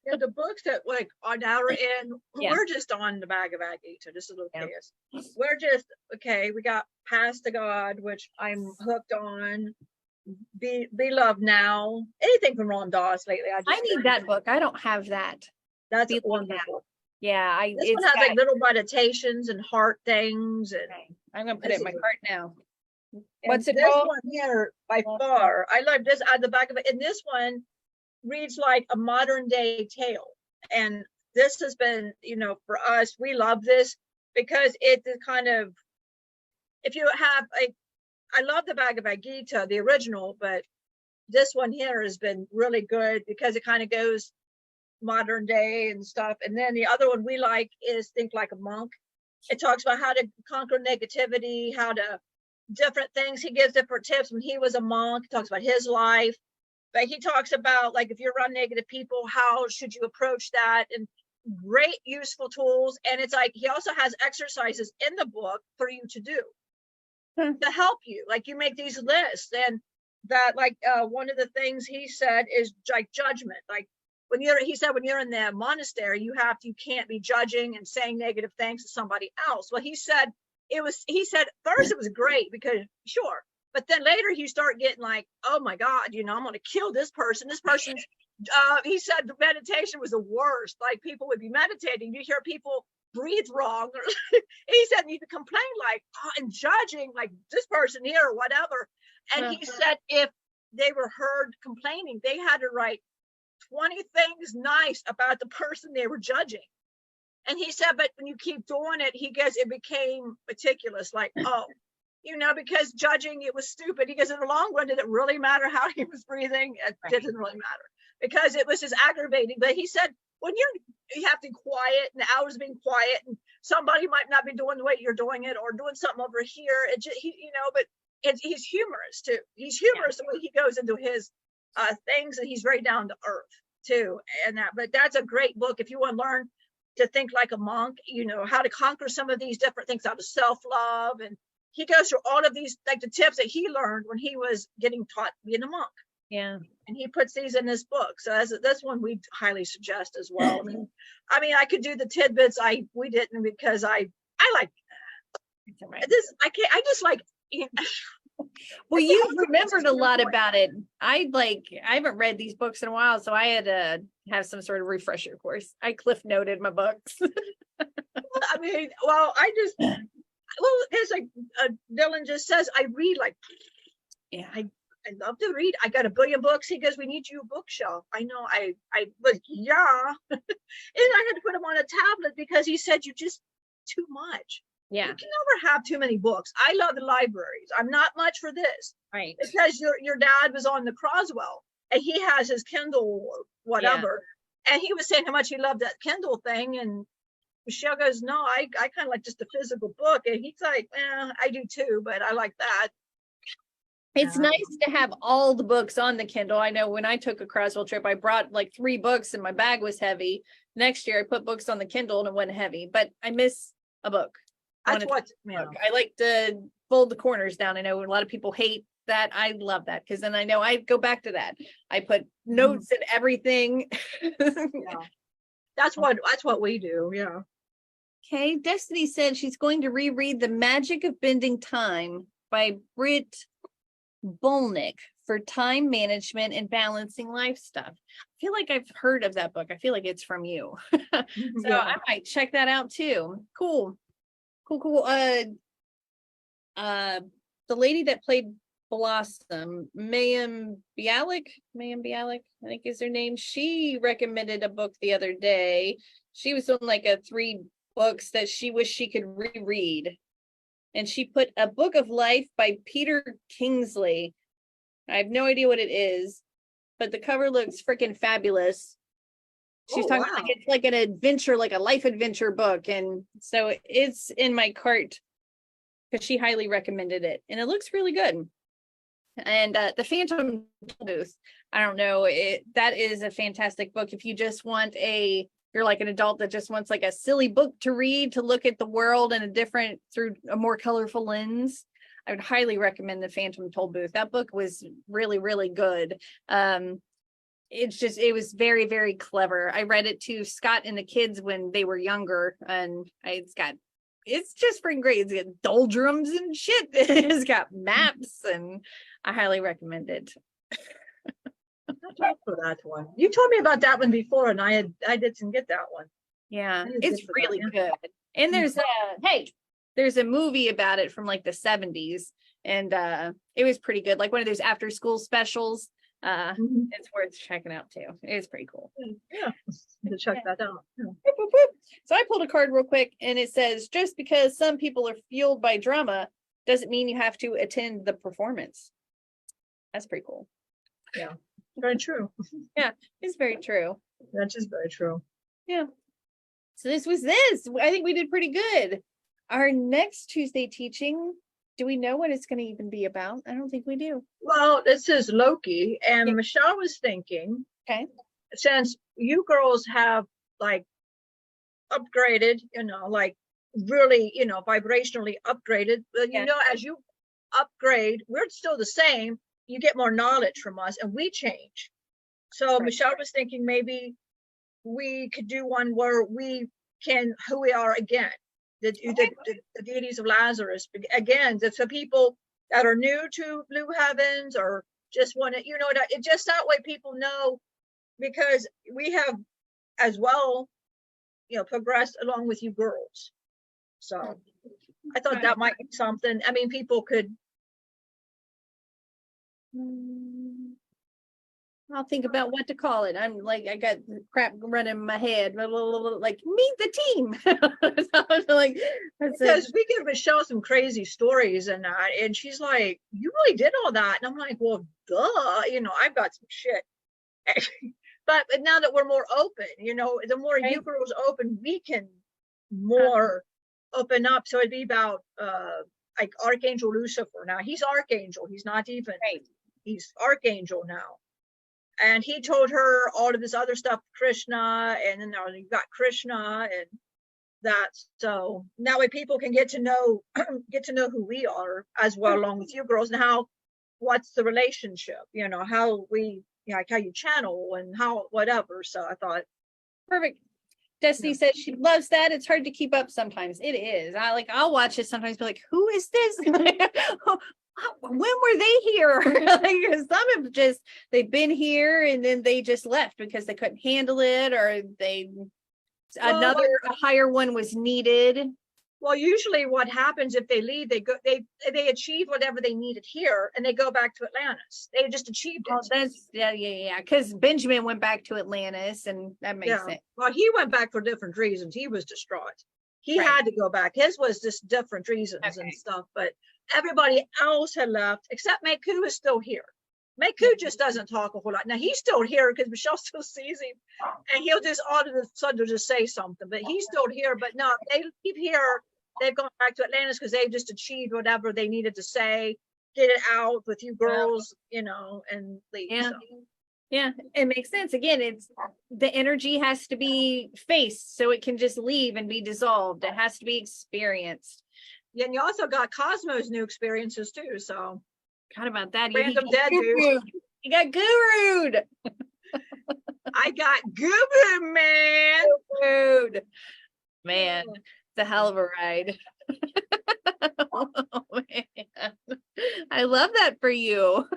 Speaker 2: Yeah, the books that like on our end, we're just on the Bhagavad Gita. This is a little chaos. We're just we got Past to God, which I'm hooked on. Be Loved Now. Anything from Ram Dass lately.
Speaker 1: I need that book. I don't have that.
Speaker 2: That's wonderful.
Speaker 1: Yeah,
Speaker 2: this one has like little meditations and heart things, and
Speaker 1: I'm gonna put it in my cart now.
Speaker 2: What's it called? This one here, by far, I love this at the back of it. And this one reads like a modern day tale, and this has been, you know, for us, we love this because it's kind of, if you have I love the Bhagavad Gita, the original, but this one here has been really good because it kind of goes modern day and stuff. And then the other one we like is Think Like a Monk. It talks about how to conquer negativity, how to different things. He gives different tips when he was a monk. He talks about his life. But he talks about, like, if you're around negative people, how should you approach that? And great useful tools. And it's like, he also has exercises in the book for you to do to help you. Like, you make these lists, and that, like, one of the things he said is like judgment. Like when you're in the monastery, you can't be judging and saying negative things to somebody else. Well, he said first it was great because sure. But then later you start getting like, oh my God, you know, I'm going to kill this person. This person's, he said the meditation was the worst. Like people would be meditating. You hear people breathe wrong. He said you complain like, and judging like this person here or whatever. And he said if they were heard complaining, they had to write 20 things nice about the person they were judging. And he said, but when you keep doing it, it became meticulous. Like, oh, you know, because judging, it was stupid. He goes, in the long run, did it really matter how he was breathing? It didn't really matter because it was just aggravating. But he said, when you have to be quiet and the hours being quiet and somebody might not be doing the way you're doing it or doing something over here. But he's humorous too. He's humorous the way he goes into his things, and he's very down to earth too. But that's a great book if you want to learn to think like a monk, you know, how to conquer some of these different things out of self-love. And he goes through all of these, like the tips that he learned when he was getting taught being a monk.
Speaker 1: Yeah.
Speaker 2: And he puts these in his book. So that's one we highly suggest as well. I mean, I could do the tidbits. We didn't because I like this. I just like, you know.
Speaker 1: Well, you remembered a lot about it. I haven't read these books in a while, so I had to have some sort of refresher course. I cliff noted my books.
Speaker 2: I mean, well, it's like Dylan just says, I read like, I love to read. I got a billion books. He goes, we need you a bookshelf. I know. I was, and I had to put him on a tablet because he said you just too much.
Speaker 1: Yeah.
Speaker 2: You can never have too many books. I love the libraries. I'm not much for this.
Speaker 1: Right.
Speaker 2: Because your dad was on the Croswell and he has his Kindle or whatever. Yeah. And he was saying how much he loved that Kindle thing. And Michelle goes, no, I kind of like just a physical book. And he's like, I do too, but I like that.
Speaker 1: It's nice to have all the books on the Kindle. I know when I took a Croswell trip, I brought like 3 books and my bag was heavy. Next year I put books on the Kindle and it wasn't heavy, but I miss a book.
Speaker 2: That's what, you know.
Speaker 1: I like to fold the corners down. I know a lot of people hate that. I love that because then I know I go back to that. I put notes and everything.
Speaker 2: Yeah. That's what we do. Yeah.
Speaker 1: Okay. Destiny said she's going to reread The Magic of Bending Time by Britt Bolnick for time management and balancing life stuff. I feel like I've heard of that book. I feel like it's from you. So
Speaker 2: Yeah.
Speaker 1: I might check that out too. Cool. The lady that played Blossom, Mayim Bialik, I think is her name. She recommended a book the other day. She was on like a 3 books that she wished she could reread. And she put A Book of Life by Peter Kingsley. I have no idea what it is, but the cover looks freaking fabulous. She's talking like it's like an adventure, like a life adventure book. And so it's in my cart because she highly recommended it. And it looks really good. And The Phantom Booth, I don't know, that is a fantastic book. If you just want you're like an adult that just wants like a silly book to read, to look at the world in through a more colorful lens, I would highly recommend The Phantom Tollbooth. That book was really, really good. It was very, very clever. I read it to Scott and the kids when they were younger, and it's just freaking great. It's got doldrums and shit. It's got maps, and I highly recommend it.
Speaker 2: For that one. You told me about that one before, and I didn't get that one.
Speaker 1: Yeah, it's really good. And there's a movie about it from like the 70s, and it was pretty good, like one of those after school specials. It's worth checking out too. It's pretty cool.
Speaker 2: Yeah, to check that out. Yeah.
Speaker 1: So I pulled a card real quick, and it says, just because some people are fueled by drama doesn't mean you have to attend the performance. That's pretty cool.
Speaker 2: Yeah, very true.
Speaker 1: Yeah, it's very true.
Speaker 2: That's just very true.
Speaker 1: Yeah. So this was this. I think we did pretty good. Our next Tuesday teaching, do we know what it's going to even be about? I don't think we do.
Speaker 2: Well, this is Loki, and Michelle was thinking, since you girls have like upgraded, like really, vibrationally upgraded, as you upgrade, we're still the same. You get more knowledge from us, and we change. So Michelle was thinking maybe we could do one where we can who we are again. The deities of Lazarus again. So people that are new to Blue Heavens or just want to, it just that way people know, because we have as well, progressed along with you girls. So I thought that might be something. I mean, people could.
Speaker 1: I'll think about what to call it. I'm like, I got crap running in my head. Like, meet the team. Like,
Speaker 2: because we give Michelle some crazy stories and she's like, you really did all that? And I'm like, well, duh, I've got some shit. but now that we're more open, the more you girls open, we can more open up. So it'd be about like Archangel Lucifer. Now he's Archangel. He's not even. He's Archangel now. And he told her all of this other stuff, Krishna, and then you've got Krishna and that. So that way people can get to know who we are as well, along with you girls, and what's the relationship, how we, like how you channel and how whatever. So I thought.
Speaker 1: Perfect. Destiny says she loves that. It's hard to keep up sometimes. It is. I'll watch it sometimes, be like, who is this? When were they here? Like, some have they've been here and then they just left because they couldn't handle it, or a higher one was needed.
Speaker 2: Well, usually what happens if they leave, they achieve whatever they needed here and they go back to Atlantis. They just achieved it.
Speaker 1: Oh, that's because Benjamin went back to Atlantis, and that makes sense.
Speaker 2: Well, he went back for different reasons. He was distraught. He had to go back. His was just different reasons and stuff, but everybody else had left except Meku is still here. Meku just doesn't talk a whole lot. Now he's still here because Michelle still sees him, and he'll just all of a sudden just say something, but he's still here. But no, they keep here. They've gone back to Atlantis because they've just achieved whatever they needed to say, get it out with you girls, and leave.
Speaker 1: Yeah.
Speaker 2: So.
Speaker 1: Yeah, it makes sense. Again, it's the energy has to be faced so it can just leave and be dissolved. It has to be experienced.
Speaker 2: Yeah, and you also got Cosmo's new experiences too. So
Speaker 1: God about that.
Speaker 2: random dead dude.
Speaker 1: You got guru'd.
Speaker 2: I got Guru, man.
Speaker 1: Guru'd. Man, it's a hell of a ride. Oh, man. I love that for you.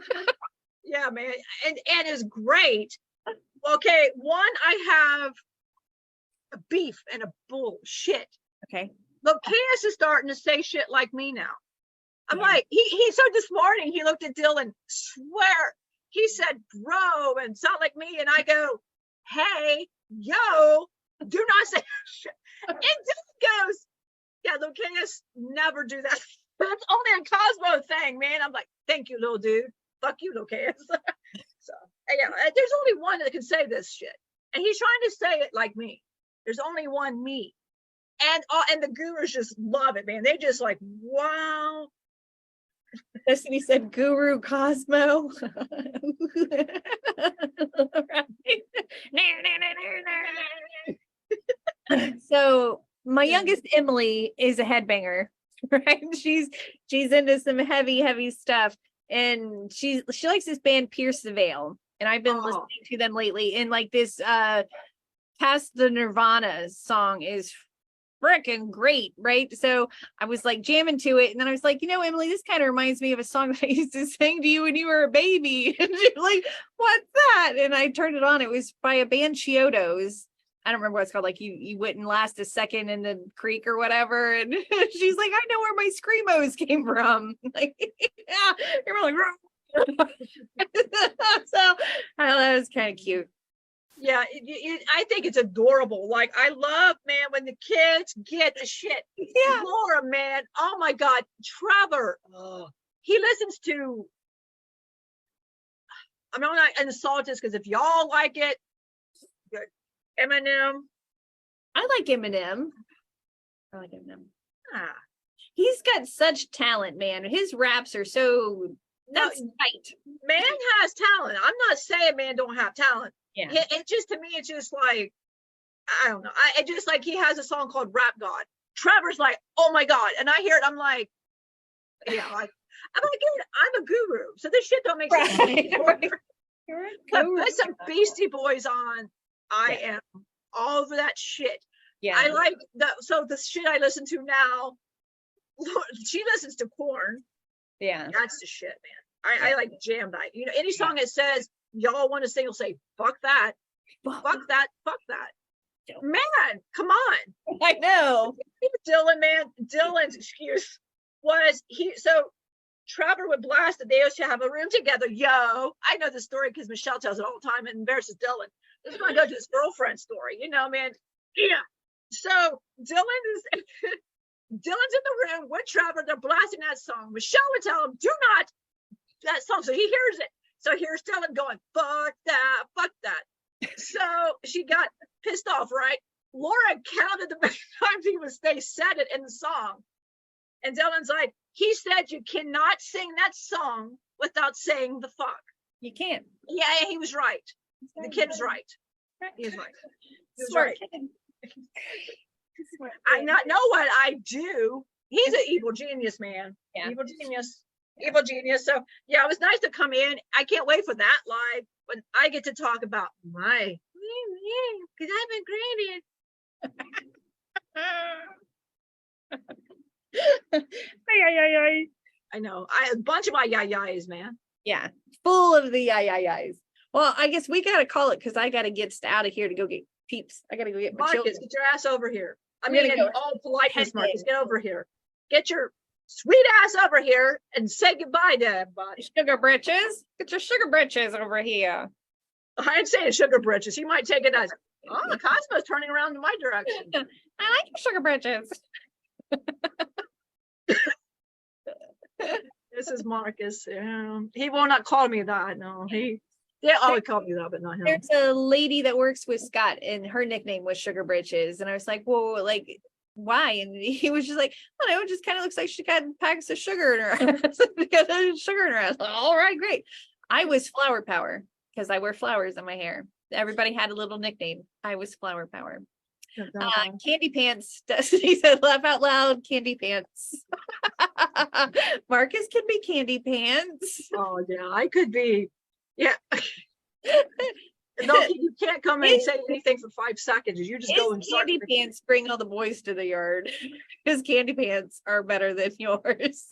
Speaker 2: Yeah, man. And it's great. Okay, one, I have a beef and a bullshit.
Speaker 1: Okay.
Speaker 2: Look, Cass is starting to say shit like me now. I'm
Speaker 1: Yeah.
Speaker 2: like, he so this morning he looked at Dylan, swear, he said bro and sound like me, and I go, hey, yo, do not say shit. And Dylan goes, yeah, little Cass, never do that. That's only a Cosmo thing, man. I'm like, thank you, little dude. Fuck you, little Cass. So yeah, there's only one that can say this shit, and he's trying to say it like me. There's only one me, and the gurus just love it, man. They just like, wow.
Speaker 1: Destiny said Guru Cosmo. So my youngest Emily is a headbanger, right? She's into some heavy stuff, and she likes this band Pierce the Veil, and I've been listening to them lately. And like this Past the Nirvana song is freaking great, right? So I was like jamming to it, and then I was like, Emily, this kind of reminds me of a song that I used to sing to you when you were a baby. And she's like, what's that? And I turned it on. It was by a band, Chiodos. I don't remember what it's called, like you wouldn't last a second in the creek or whatever. And she's like, I know where my screamos came from. Like, yeah, you're like, so that was kind of cute.
Speaker 2: Yeah, I think it's adorable. Like, I love, man, when the kids get the shit.
Speaker 1: Yeah.
Speaker 2: Laura, man, oh my God, Trevor, he listens to, I'm not insulted because if y'all like it, good. Eminem.
Speaker 1: I like Eminem. He's got such talent, man. His raps are so, that's tight.
Speaker 2: Man has talent. I'm not saying man don't have talent.
Speaker 1: Yeah.
Speaker 2: It just, to me, it's just like, I don't know. It just like, he has a song called Rap God. Trevor's like, oh my God. And I hear it, I'm like, yeah, like, I'm a guru. So this shit don't make sense.
Speaker 1: Right.
Speaker 2: But put some Beastie Boys on. I am all over that shit.
Speaker 1: Yeah.
Speaker 2: I like that. So the shit I listen to now, she listens to Korn.
Speaker 1: Yeah.
Speaker 2: That's the shit, man. I like jam night. Any song that says y'all want to sing, will say, fuck that. Fuck that. Fuck that. Man, come on.
Speaker 1: I know.
Speaker 2: Dylan, man. Dylan's excuse was so Trevor would blast that they used to have a room together. Yo, I know the story because Michelle tells it all the time and embarrasses Dylan. This is going to go to his girlfriend story, man. Yeah. So Dylan's in the room with Trevor. They're blasting that song. Michelle would tell him, do not that song. So he hears it. So here's Dylan going, fuck that, fuck that. So she got pissed off, right? Laura counted the many times they said it in the song. And Dylan's like, he said you cannot sing that song without saying the fuck.
Speaker 1: You can't.
Speaker 2: Yeah, he was right. The kid was right. He was right. He was
Speaker 1: Smart
Speaker 2: right.
Speaker 1: kid.
Speaker 2: I not know what I do. He's an evil genius, man.
Speaker 1: Yeah.
Speaker 2: Evil genius. Evil genius. So yeah, it was nice to come in. I can't wait for that live when I get to talk about my, because I've been graded. I know. A bunch of my yayas, man.
Speaker 1: Yeah. Full of the yayayas. Well, I guess we gotta call it because I gotta get out of here to go get Peeps. I gotta go get my
Speaker 2: Marcus,
Speaker 1: children.
Speaker 2: get your ass over here. I
Speaker 1: I'm
Speaker 2: mean,
Speaker 1: gonna
Speaker 2: in
Speaker 1: go
Speaker 2: all politeness,
Speaker 1: head
Speaker 2: Marcus,
Speaker 1: in.
Speaker 2: get over here. Get your sweet ass over here and say goodbye to everybody.
Speaker 1: Sugar britches. Get your sugar britches over here.
Speaker 2: I ain't saying sugar britches. He might take it as, oh, Cosmo's turning around in my direction.
Speaker 1: I like your sugar britches.
Speaker 2: This is Marcus. He will not call me that. No, they always call me that, but not him.
Speaker 1: There's a lady that works with Scott, and her nickname was Sugar Britches. And I was like, well, like, why? And he was just like, I don't know, it just kind of looks like she got packs of sugar in her ass. Sugar in her ass. All right, great. I was Flower Power. because I wear flowers in my hair. Everybody had a little nickname. I was Flower Power. Candy Pants. He said, laugh out loud. Candy Pants. Marcus can be Candy Pants.
Speaker 2: Oh yeah, I could be. Yeah. No, you can't come in and say anything for 5 seconds. You just go and start.
Speaker 1: Candy Pants bring all the boys to the yard because Candy Pants are better than yours.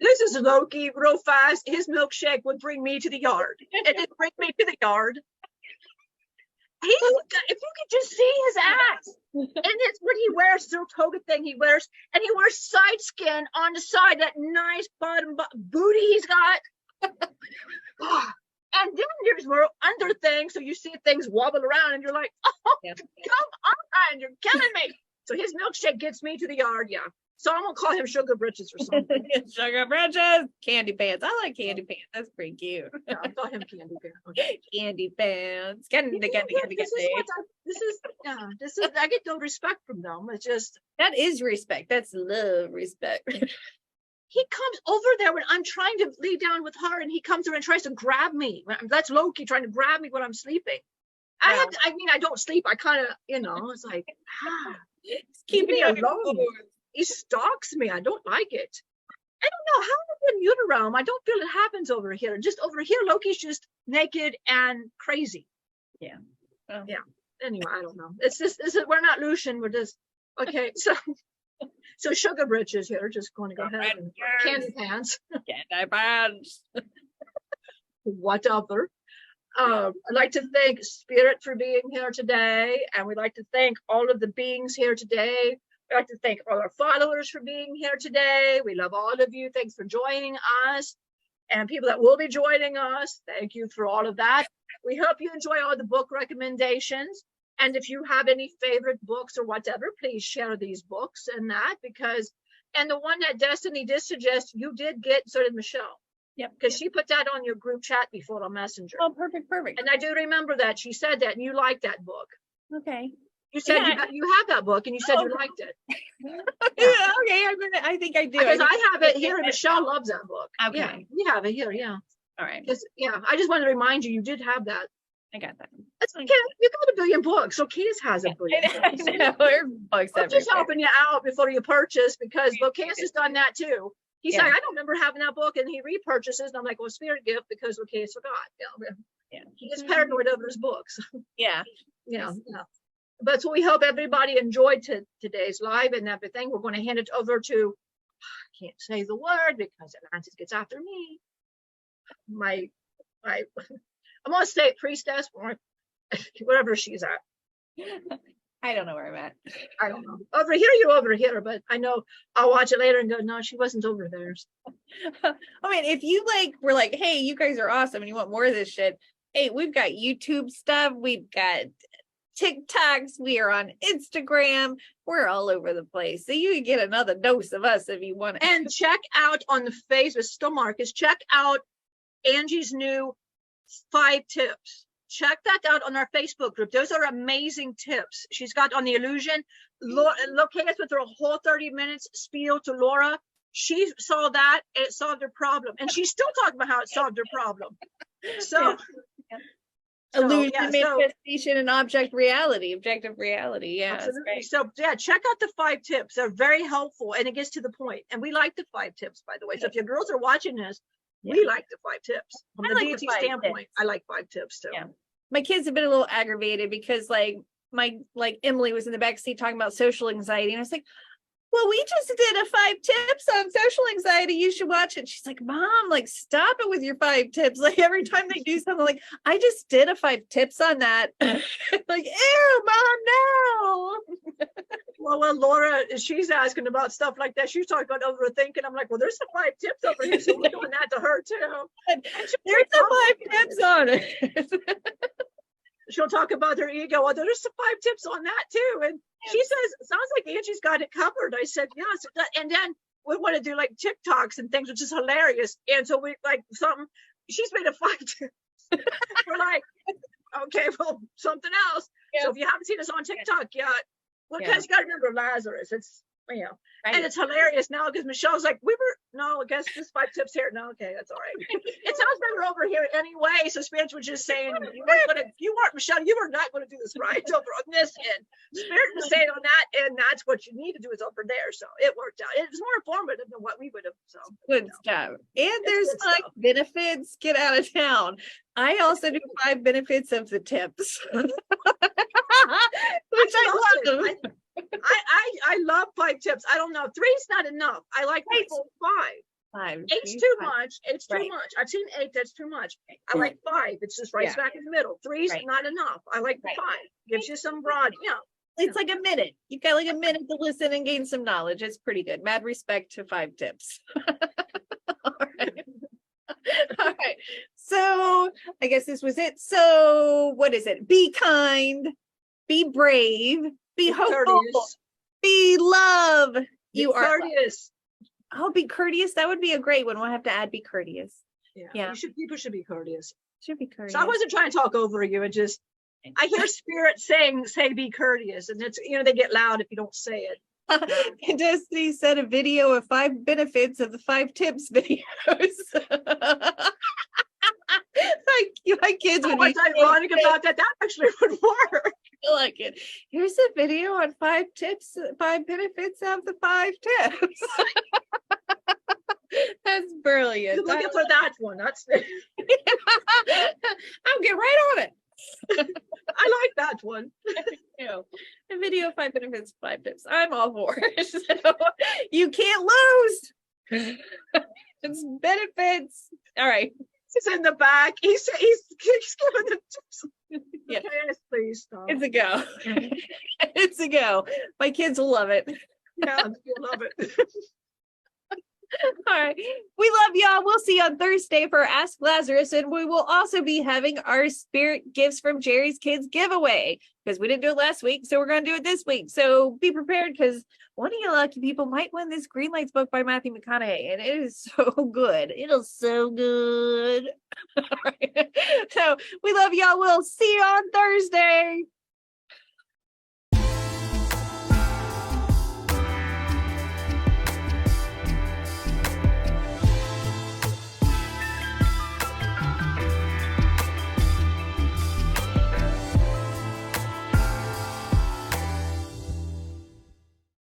Speaker 2: This is Loki real fast. His milkshake would bring me to the yard. It didn't bring me to the yard. If you could just see his ass. And it's what he wears, the toga thing he wears. And he wears side skin on the side, that nice bottom booty he's got. And then there's more under things, so you see things wobble around and you're like, oh, yeah. Come on, you're killing me. So his milkshake gets me to the yard, yeah. So I'm going to call him Sugar Britches or something.
Speaker 1: Sugar Britches, Candy Pants. I like Candy Pants. That's pretty cute.
Speaker 2: Yeah, I'll call him Candy Pants. Okay.
Speaker 1: Candy Pants. Candy.
Speaker 2: I get no respect from them. It's just.
Speaker 1: That is respect. That's love respect.
Speaker 2: He comes over there when I'm trying to lay down with her, and he comes over and tries to grab me. That's Loki trying to grab me when I'm sleeping.
Speaker 1: Wow.
Speaker 2: I don't sleep. I kind of, it's like,
Speaker 1: keep me
Speaker 2: alone. He stalks me. I don't like it. I don't know how in Unirealm. I don't feel it happens over here. Just over here, Loki's just naked and crazy.
Speaker 1: Yeah.
Speaker 2: Oh. Yeah. Anyway, I don't know. It's just we're not Lucian. We're just okay. So Sugar Britches here, just going to go ahead and Candy Pants.
Speaker 1: Candy Pants.
Speaker 2: Whatever. I'd like to thank Spirit for being here today, and we'd like to thank all of the beings here today. We'd like to thank all our followers for being here today. We love all of you. Thanks for joining us, and people that will be joining us. Thank you for all of that. We hope you enjoy all the book recommendations. And if you have any favorite books or whatever, please share these books and that, and the one that Destiny did suggest, you did get, so did Michelle.
Speaker 1: Yep.
Speaker 2: Because she put that on your group chat before on Messenger.
Speaker 1: Oh, perfect.
Speaker 2: And I do remember that. She said that, and you liked that book.
Speaker 1: Okay.
Speaker 2: You said you have that book, and you said you liked it.
Speaker 1: Okay, I think I do.
Speaker 2: Because I have it here, and Michelle loves that book.
Speaker 1: Okay.
Speaker 2: Yeah, we have it here, yeah.
Speaker 1: All right.
Speaker 2: I just wanted to remind you did have that.
Speaker 1: I got that.
Speaker 2: That's okay. You got 1 billion books. So Case has a billion books.
Speaker 1: I know, there's books
Speaker 2: I'm just helping you out before you purchase, because Case has done that too. He's like, I don't remember having that book, and he repurchases, and I'm like, well, spirit gift, because Case forgot.
Speaker 1: Yeah.
Speaker 2: He gets paranoid over his books.
Speaker 1: Yeah.
Speaker 2: Yeah. But so we hope everybody enjoyed today's live and everything. We're going to hand it over to, I can't say the word because Atlantis gets after me. I'm going to say priestess, or wherever she's at.
Speaker 1: I don't know where I'm at.
Speaker 2: I don't know. You're over here, but I know I'll watch it later and go, no, she wasn't over there.
Speaker 1: I mean, if you were like, hey, you guys are awesome and you want more of this shit, hey, we've got YouTube stuff, we've got TikToks, we are on Instagram, we're all over the place. So you can get another dose of us if you want.
Speaker 2: And check out on the Facebook, still Marcus, check out Angie's new 5 tips. Check that out on our Facebook group. Those are amazing tips she's got on the illusion. Locate us with her whole 30 minutes spiel to Laura. She saw that, and it solved her problem. And she's still talking about how it solved her problem. So,
Speaker 1: illusion, manifestation, and objective reality. Yeah.
Speaker 2: So check out the 5 tips. They're very helpful, and it gets to the point. And we like the 5 tips, by the way. So if your girls are watching this, we like the 5 tips. From the deity standpoint, I like 5 tips too. Yeah.
Speaker 1: My kids have been a little aggravated because Emily was in the back seat talking about social anxiety. And I was like, well, we just did a 5 tips on social anxiety. You should watch it. She's like, Mom, stop it with your 5 tips. Every time they do something, I just did a 5 tips on that. Ew, Mom, no.
Speaker 2: Well, Laura, she's asking about stuff like that. She's talking about overthinking. I'm like, well, there's some 5 tips over here. So we're doing that to her too.
Speaker 1: There's some 5 tips on it.
Speaker 2: She'll talk about her ego. Well, there's some 5 tips on that too. And she says, sounds like Angie's got it covered. I said, yes. And then we want to do TikToks and things, which is hilarious. And so we she's made a 5 tips. We're like, okay, well, something else. Yeah. So if you haven't seen us on TikTok yet, because you got to remember Lazarus. Yeah.
Speaker 1: Right.
Speaker 2: And it's hilarious now because Michelle's like, I guess just 5 tips here. No, okay, that's all right. It sounds better over here anyway. So Spirit was just saying, Michelle, you were not going to do this right over on this end. Spirit was saying on that end, that's what you need to do is over there. So it worked out. It was more informative than what we would have. So
Speaker 1: good stuff. And there's like benefits. Get out of town. I also do 5 benefits of the tips, which I love.
Speaker 2: I love 5 tips. I don't know. 3's not enough. I like the full 5. 8's too much. 8's too much. I've seen 8. That's too much. I like 5. It's just right smack in the middle. 3's not enough. I like the 5. Gives you some broad.
Speaker 1: It's like a minute. You got like a minute to listen and gain some knowledge. It's pretty good. Mad respect to 5 tips. All right. All right. So I guess this was it. So what is it? Be kind. Be brave. Be hopeful.
Speaker 2: Courteous.
Speaker 1: Be love. You are
Speaker 2: courteous.
Speaker 1: Be courteous. That would be a great one. We'll have to add be courteous.
Speaker 2: Yeah. People should be courteous.
Speaker 1: Should be courteous.
Speaker 2: So I wasn't trying to talk over you. I hear Spirit say be courteous, and it's they get loud if you don't say it.
Speaker 1: Destiny sent a video of 5 benefits of the 5 tips videos. My kids would
Speaker 2: What's ironic about that? That actually would work.
Speaker 1: I like it. Here's a video on 5 tips, 5 benefits of the 5 tips. That's brilliant.
Speaker 2: You're looking for that one. That's
Speaker 1: I'll get right on it.
Speaker 2: I like that one.
Speaker 1: A video of 5 benefits, 5 tips. I'm all for it. So you can't lose. It's benefits. All right.
Speaker 2: He's in the back. He's giving the tips.
Speaker 1: Yeah.
Speaker 2: Yes, please stop.
Speaker 1: It's a go. It's a go. My kids will love it.
Speaker 2: Yeah, you'll love it.
Speaker 1: All right. We love y'all. We'll see you on Thursday for Ask Lazarus. And we will also be having our Spirit Gifts from Jerry's Kids giveaway because we didn't do it last week. So we're going to do it this week. So be prepared because one of you lucky people might win this Green Lights book by Matthew McConaughey. And it is so good. It is so good. All right. So we love y'all. We'll see you on Thursday.